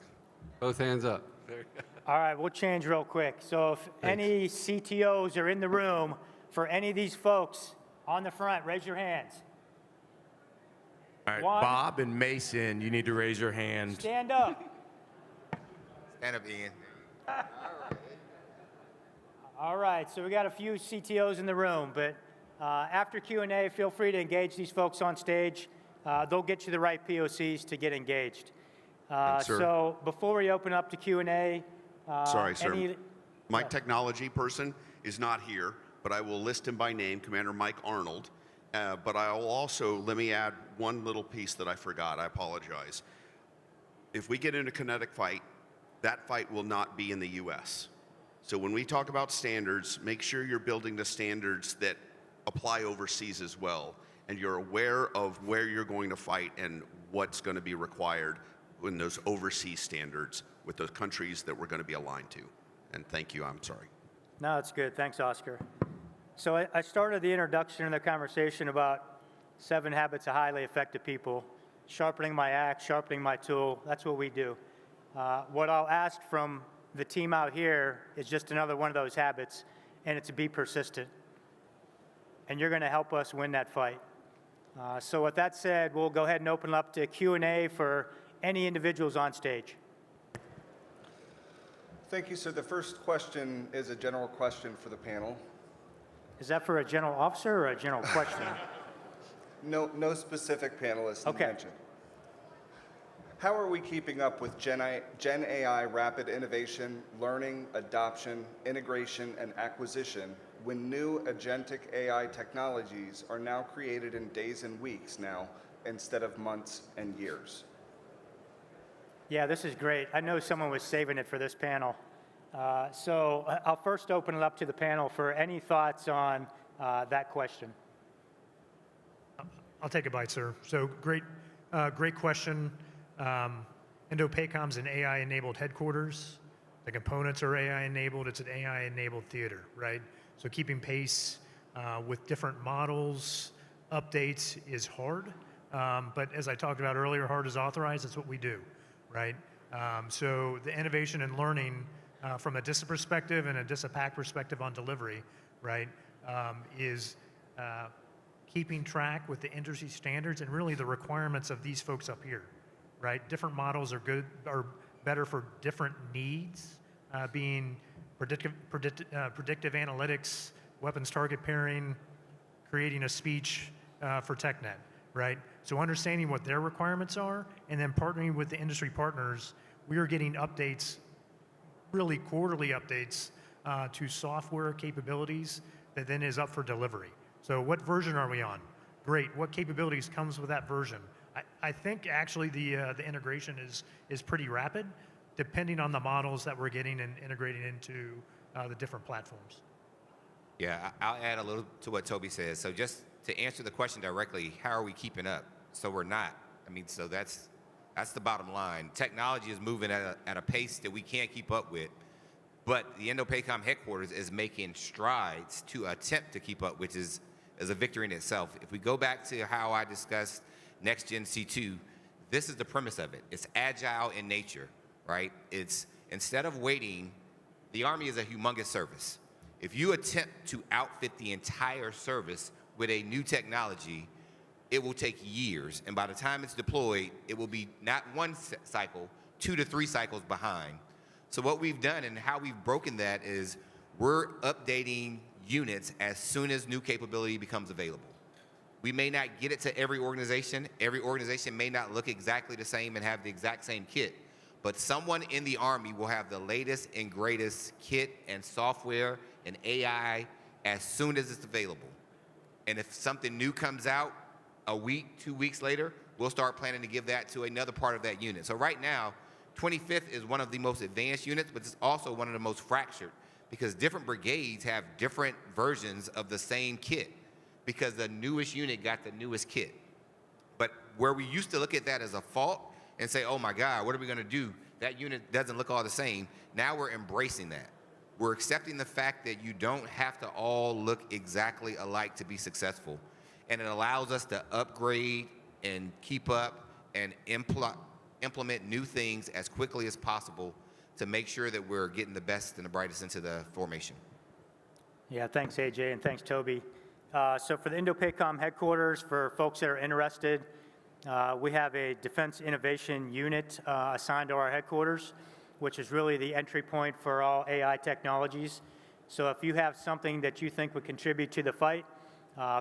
Both hands up. There. All right, we'll change real quick. So if any CTOs are in the room for any of these folks on the front, raise your hands. All right, One. Bob and Mason, you need to raise your hand. Stand up. Stand up, Ian. All right, so we got a few CTOs in the room, but after Q&A, feel free to engage these folks on stage. They'll get you the right POCs to get engaged. So before we open up to Q&A, Sorry, sir. My technology person is not here, but I will list him by name, Commander Mike Arnold. But I will also, let me add one little piece that I forgot. I apologize. If we get in a kinetic fight, that fight will not be in the U.S. So when we talk about standards, make sure you're building the standards that apply overseas as well, and you're aware of where you're going to fight and what's going to be required in those overseas standards with those countries that we're going to be aligned to. And thank you, I'm sorry. No, that's good. Thanks, Oscar. So I started the introduction in the conversation about 7 habits of highly effective people, sharpening my axe, sharpening my tool. That's what we do. What I'll ask from the team out here is just another one of those habits, and it's to be persistent. And you're going to help us win that fight. So with that said, we'll go ahead and open up to Q&A for any individuals on stage. Thank you, sir. The first question is a general question for the panel. Is that for a general officer or a general question? No specific panelist Okay. mentioned. How are we keeping up with Gen AI rapid innovation, learning, adoption, integration, and acquisition when new agentic AI technologies are now created in days and weeks now instead of months and years? Yeah, this is great. I know someone was saving it for this panel. So I'll first open it up to the panel for any thoughts on that question. I'll take a bite, sir. So great question. INDOPACOM's an AI-enabled headquarters. The components are AI-enabled. It's an AI-enabled theater, right? So keeping pace with different models, updates is hard. But as I talked about earlier, hard is authorized. That's what we do, right? So the innovation and learning from a DISA perspective and a DISA PAC perspective on delivery, right, is keeping track with the industry standards and really the requirements of these folks up here, right? Different models are better for different needs, being predictive analytics, weapons target pairing, creating a speech for TechNet, right? So understanding what their requirements are and then partnering with the industry partners, we are getting updates, really quarterly updates to software capabilities that then is up for delivery. So what version are we on? Great. What capabilities comes with that version? I think actually the integration is pretty rapid, depending on the models that we're getting and integrating into the different platforms. Yeah, I'll add a little to what Toby says. So just to answer the question directly, how are we keeping up? So we're not. I mean, so that's the bottom line. Technology is moving at a pace that we can't keep up with, but the INDOPACOM headquarters is making strides to attempt to keep up, which is a victory in itself. If we go back to how I discussed Next Gen C2, this is the premise of it. It's agile in nature, right? It's instead of waiting, the Army is a humongous service. If you attempt to outfit the entire service with a new technology, it will take years. And by the time it's deployed, it will be not one cycle, 2 to 3 cycles behind. So what we've done and how we've broken that is we're updating units as soon as new capability becomes available. We may not get it to every organization. Every organization may not look exactly the same and have the exact same kit, but someone in the Army will have the latest and greatest kit and software and AI as soon as it's available. And if something new comes out a week, 2 weeks later, we'll start planning to give that to another part of that unit. So right now, 25th is one of the most advanced units, but it's also one of the most fractured because different brigades have different versions of the same kit because the newest unit got the newest kit. But where we used to look at that as a fault and say, oh my God, what are we gonna do? That unit doesn't look all the same. Now we're embracing that. We're accepting the fact that you don't have to all look exactly alike to be successful. And it allows us to upgrade and keep up and implement new things as quickly as possible to make sure that we're getting the best and the brightest into the formation. Yeah, thanks, AJ, and thanks, Toby. So for the INDOPACOM headquarters, for folks that are interested, we have a Defense Innovation Unit assigned to our headquarters, which is really the entry point for all AI technologies. So if you have something that you think would contribute to the fight,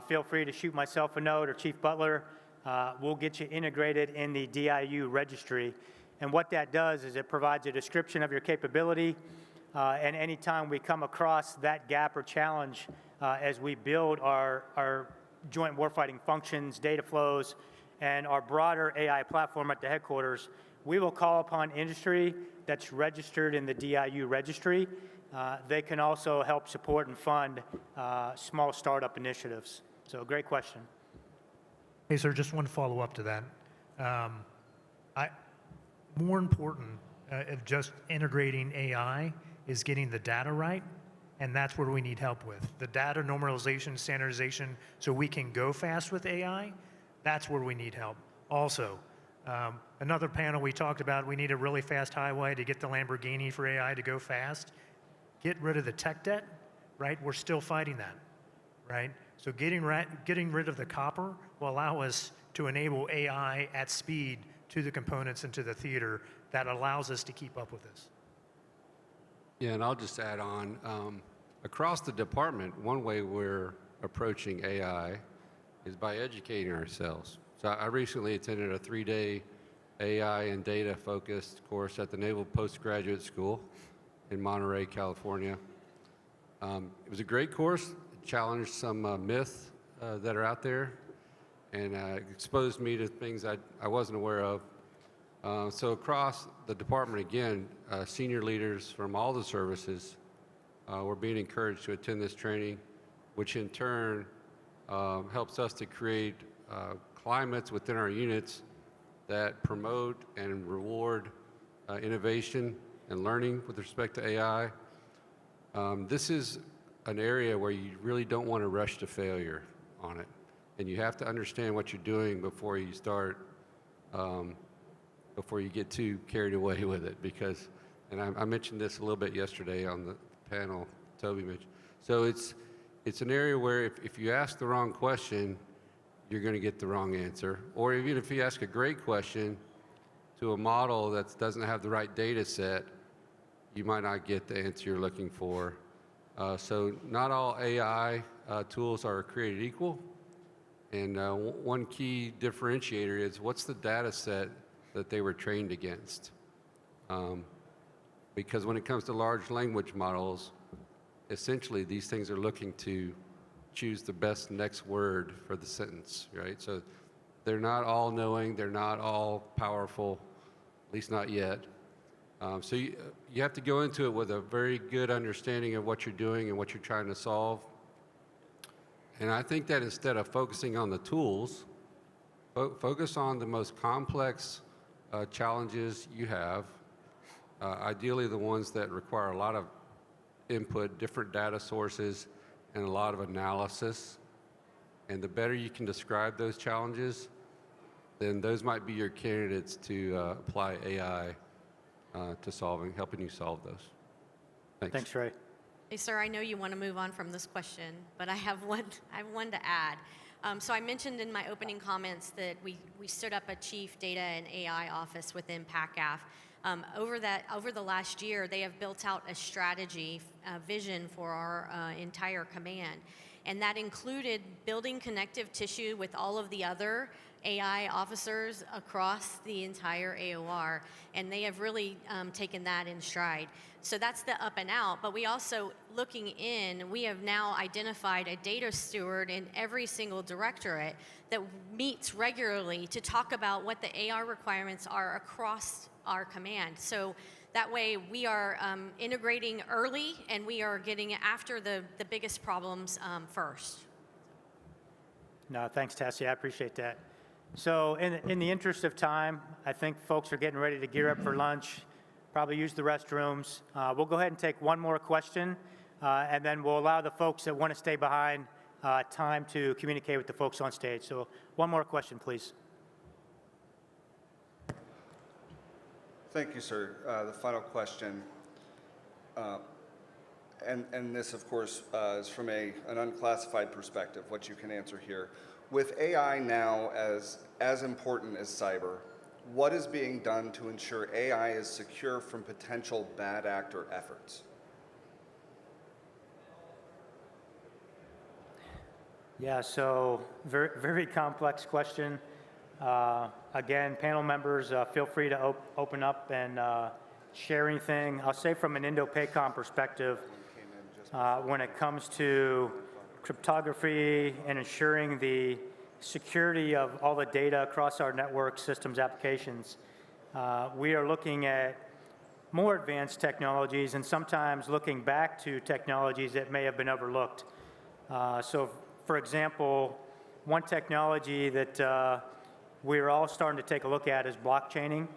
feel free to shoot myself a note or Chief Butler. We'll get you integrated in the DIU registry. And what that does is it provides a description of your capability, and anytime we come across that gap or challenge as we build our joint warfighting functions, data flows, and our broader AI platform at the headquarters, we will call upon industry that's registered in the DIU registry. They can also help support and fund small startup initiatives. So great question. Hey, sir, just one follow-up to that. More important of just integrating AI is getting the data right, and that's where we need help with. The data normalization, standardization, so we can go fast with AI, that's where we need help. Also, another panel we talked about, we need a really fast highway to get the Lamborghini for AI to go fast. Get rid of the tech debt, right? We're still fighting that, right? So getting rid of the copper will allow us to enable AI at speed to the components and to the theater that allows us to keep up with this. Yeah, and I'll just add on, across the department, one way we're approaching AI is by educating ourselves. So I recently attended a 3-day AI and data focused course at the Naval Postgraduate School in Monterey, California. It was a great course. It challenged some myths that are out there and exposed me to things I wasn't aware of. So across the department, again, senior leaders from all the services were being encouraged to attend this training, which in turn helps us to create climates within our units that promote and reward innovation and learning with respect to AI. This is an area where you really don't want to rush to failure on it. And you have to understand what you're doing before you start, before you get too carried away with it. Because, and I mentioned this a little bit yesterday on the panel, Toby mentioned. So it's an area where if you ask the wrong question, you're going to get the wrong answer. Or even if you ask a great question to a model that doesn't have the right data set, you might not get the answer you're looking for. So not all AI tools are created equal. And one key differentiator is what's the data set that they were trained against? Because when it comes to large language models, essentially these things are looking to choose the best next word for the sentence, right? So they're not all knowing, they're not all powerful, at least not yet. So you have to go into it with a very good understanding of what you're doing and what you're trying to solve. And I think that instead of focusing on the tools, focus on the most complex challenges you have, ideally the ones that require a lot of input, different data sources, and a lot of analysis. And the better you can describe those challenges, then those might be your candidates to apply AI to helping you solve those. Thanks. Thanks, Ray. Hey, sir, I know you want to move on from this question, but I have one to add. So I mentioned in my opening comments that we stood up a Chief Data and AI Office within PACAF. Over the last year, they have built out a strategy, vision for our entire command. And that included building connective tissue with all of the other AI officers across the entire AOR. And they have really taken that in stride. So that's the up and out. But we also, looking in, we have now identified a data steward in every single directorate that meets regularly to talk about what the AR requirements are across our command. So that way we are integrating early and we are getting after the biggest problems first. No, thanks, Tessie. I appreciate that. So in the interest of time, I think folks are getting ready to gear up for lunch, probably use the restrooms. We'll go ahead and take one more question, and then we'll allow the folks that want to stay behind time to communicate with the folks on stage. So one more question, please. Thank you, sir. The final question, and this, of course, is from an unclassified perspective, what you can answer here. With AI now as important as cyber, what is being done to ensure AI is secure from potential bad actor efforts? Yeah, so very, very complex question. Again, panel members, feel free to open up and share anything. I'll say from an INDOPACOM perspective, when it comes to cryptography and ensuring the security of all the data across our network systems applications, we are looking at more advanced technologies and sometimes looking back to technologies that may have been overlooked. So, for example, one technology that we're all starting to take a look at is blockchaining,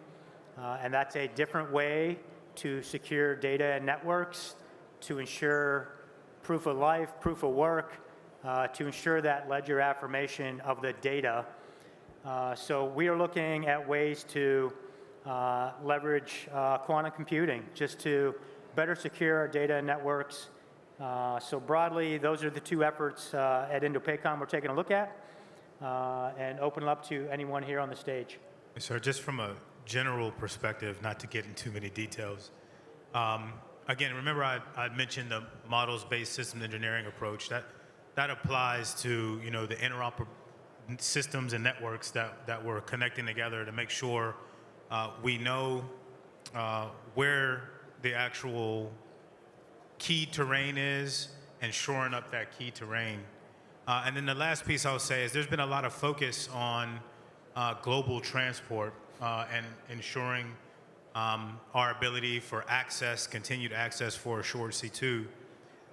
and that's a different way to secure data and networks, to ensure proof of life, proof of work, to ensure that ledger affirmation of the data. So we are looking at ways to leverage quantum computing just to better secure our data and networks. So broadly, those are the two efforts at INDOPACOM we're taking a look at, and open it up to anyone here on the stage. Sir, just from a general perspective, not to get into too many details. Again, remember I mentioned the models-based systems engineering approach. That applies to the interoperable systems and networks that we're connecting together to make sure we know where the actual key terrain is and shoring up that key terrain. And then the last piece I'll say is there's been a lot of focus on global transport and ensuring our ability for access, continued access for assured C2.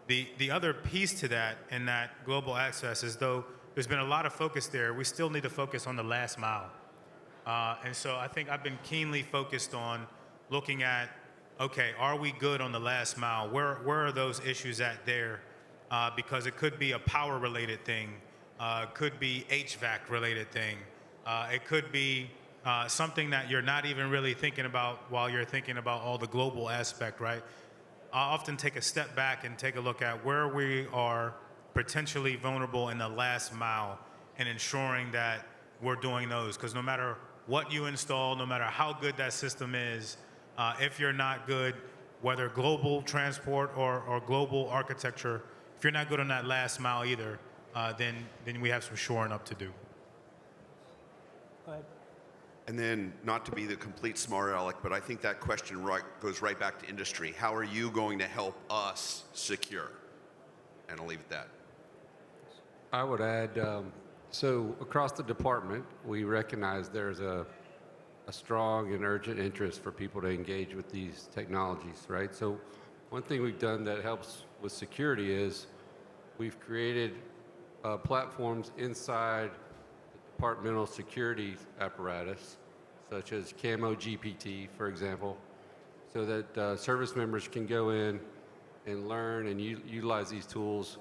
The other piece to that and that global access is, though there's been a lot of focus there, we still need to focus on the last mile. And so I think I've been keenly focused on looking at, okay, are we good on the last mile? Where are those issues at there? Because it could be a power-related thing, could be HVAC-related thing, it could be something that you're not even really thinking about while you're thinking about all the global aspect, right? I often take a step back and take a look at where we are potentially vulnerable in the last mile and ensuring that we're doing those. Because no matter what you install, no matter how good that system is, if you're not good, whether global transport or global architecture, if you're not good on that last mile either, then we have some shoring up to do. Go ahead. And then, not to be the complete smart aleck, but I think that question goes right back to industry. How are you going to help us secure? And I'll leave it at that. I would add, so across the department, we recognize there's a strong and urgent interest for people to engage with these technologies, right? So one thing we've done that helps with security is we've created platforms inside the departmental security apparatus, such as Camo GPT, for example, so that service members can go in and learn and utilize these tools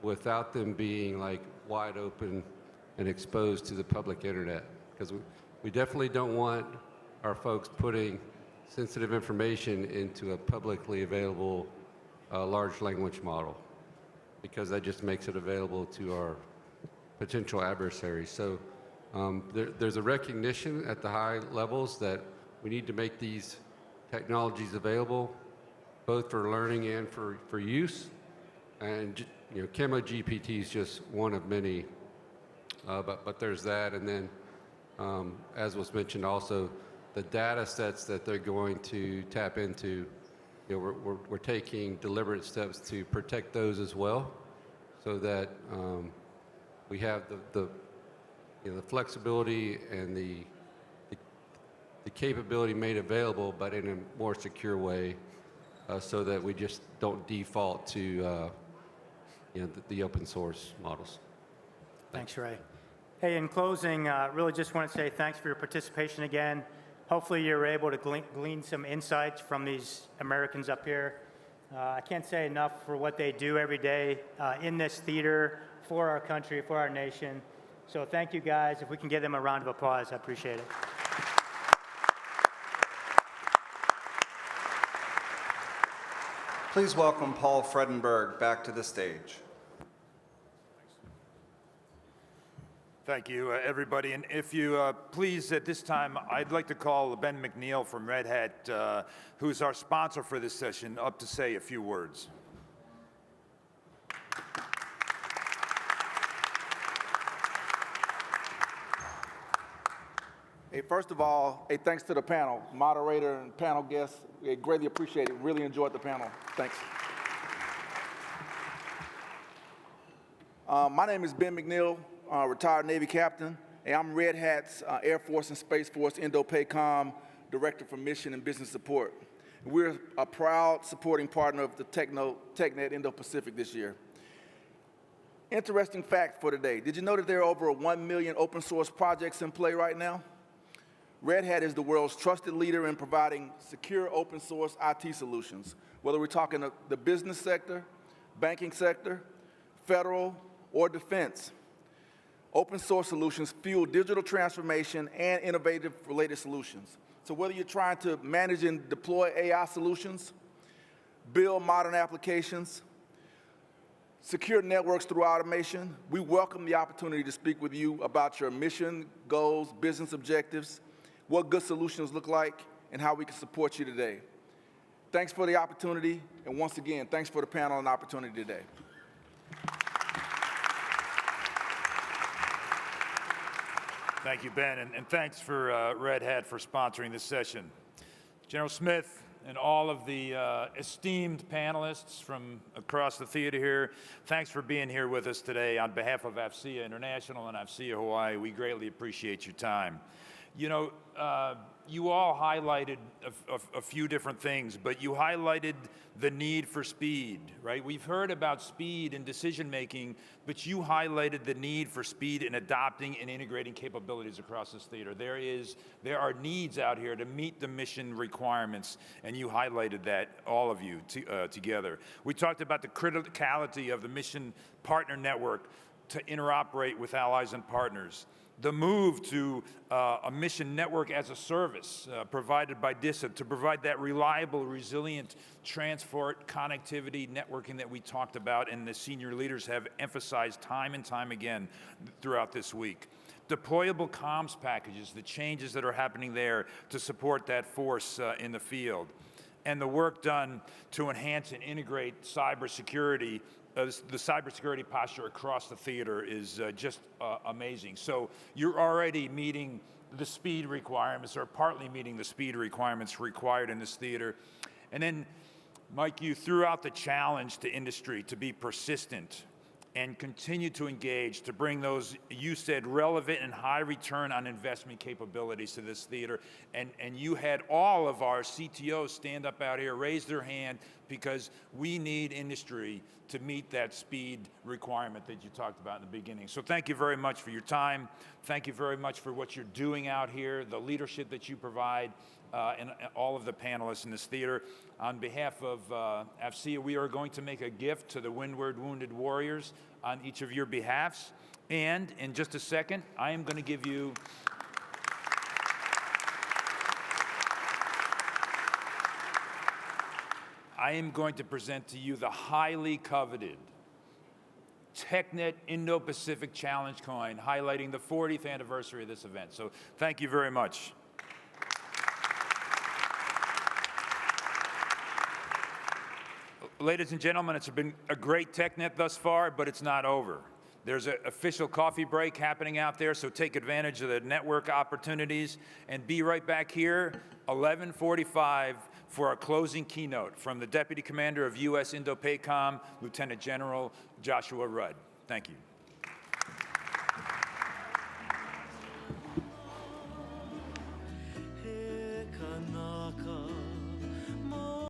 without them being like wide open and exposed to the public internet. Because we definitely don't want our folks putting sensitive information into a publicly available large language model, because that just makes it available to our potential adversaries. So there's a recognition at the high levels that we need to make these technologies available, both for learning and for use. And Camo GPT is just one of many, but there's that. And then, as was mentioned also, the data sets that they're going to tap into, we're taking deliberate steps to protect those as well, so that we have the flexibility and the capability made available, but in a more secure way, so that we just don't default to the open source models. Thanks, Ray. Hey, in closing, really just want to say thanks for your participation again. Hopefully you're able to glean some insights from these Americans up here. I can't say enough for what they do every day in this theater, for our country, for our nation. So thank you guys. If we can give them a round of applause, I appreciate it. Please welcome Paul Fredenberg back to the stage. Thank you, everybody. And if you please, at this time, I'd like to call Ben McNeil from Red Hat, who's our sponsor for this session, up to say a few words. Hey, first of all, hey, thanks to the panel, moderator and panel guests. We greatly appreciate it. Really enjoyed the panel. Thanks. My name is Ben McNeil, retired Navy captain. Hey, I'm Red Hat's Air Force and Space Force INDOPACOM Director for Mission and Business Support. We're a proud supporting partner of the TechNet Indo-Pacific this year. Interesting fact for today. Did you know that there are over 1 million open source projects in play right now? Red Hat is the world's trusted leader in providing secure open source IT solutions, whether we're talking the business sector, banking sector, federal, or defense. Open source solutions fuel digital transformation and innovative related solutions. So whether you're trying to manage and deploy AI solutions, build modern applications, secure networks through automation, we welcome the opportunity to speak with you about your mission, goals, business objectives, what good solutions look like, and how we can support you today. Thanks for the opportunity, and once again, thanks for the panel and opportunity today. Thank you, Ben, and thanks for Red Hat for sponsoring this session. General Smith and all of the esteemed panelists from across the theater here, thanks for being here with us today on behalf of AFCEA International and AFCEA Hawaii. We greatly appreciate your time. You know, you all highlighted a few different things, but you highlighted the need for speed, right? We've heard about speed in decision-making, but you highlighted the need for speed in adopting and integrating capabilities across this theater. There are needs out here to meet the mission requirements, and you highlighted that, all of you, together. We talked about the criticality of the mission partner network to interoperate with allies and partners. The move to a mission network as a service provided by DISA to provide that reliable, resilient transport, connectivity, networking that we talked about and the senior leaders have emphasized time and time again throughout this week. Deployable comms packages, the changes that are happening there to support that force in the field. And the work done to enhance and integrate cybersecurity. The cybersecurity posture across the theater is just amazing. So you're already meeting the speed requirements, or partly meeting the speed requirements required in this theater. And then, Mike, you threw out the challenge to industry to be persistent and continue to engage, to bring those, you said, relevant and high return on investment capabilities to this theater. And you had all of our CTOs stand up out here, raise their hand, because we need industry to meet that speed requirement that you talked about in the beginning. So thank you very much for your time. Thank you very much for what you're doing out here, the leadership that you provide, and all of the panelists in this theater. On behalf of AFCEA, we are going to make a gift to the Windward Wounded Warriors on each of your behalfs. And in just a second, I am going to give you present to you the highly coveted TechNet Indo-Pacific Challenge coin, highlighting the 40th anniversary of this event. So thank you very much. Ladies and gentlemen, it's been a great TechNet thus far, but it's not over. There's an official coffee break happening out there, so take advantage of the network opportunities and be right back here, 11:45, for our closing keynote from the Deputy Commander of U.S. INDOPACOM, Lieutenant General Joshua Rudd. Thank you.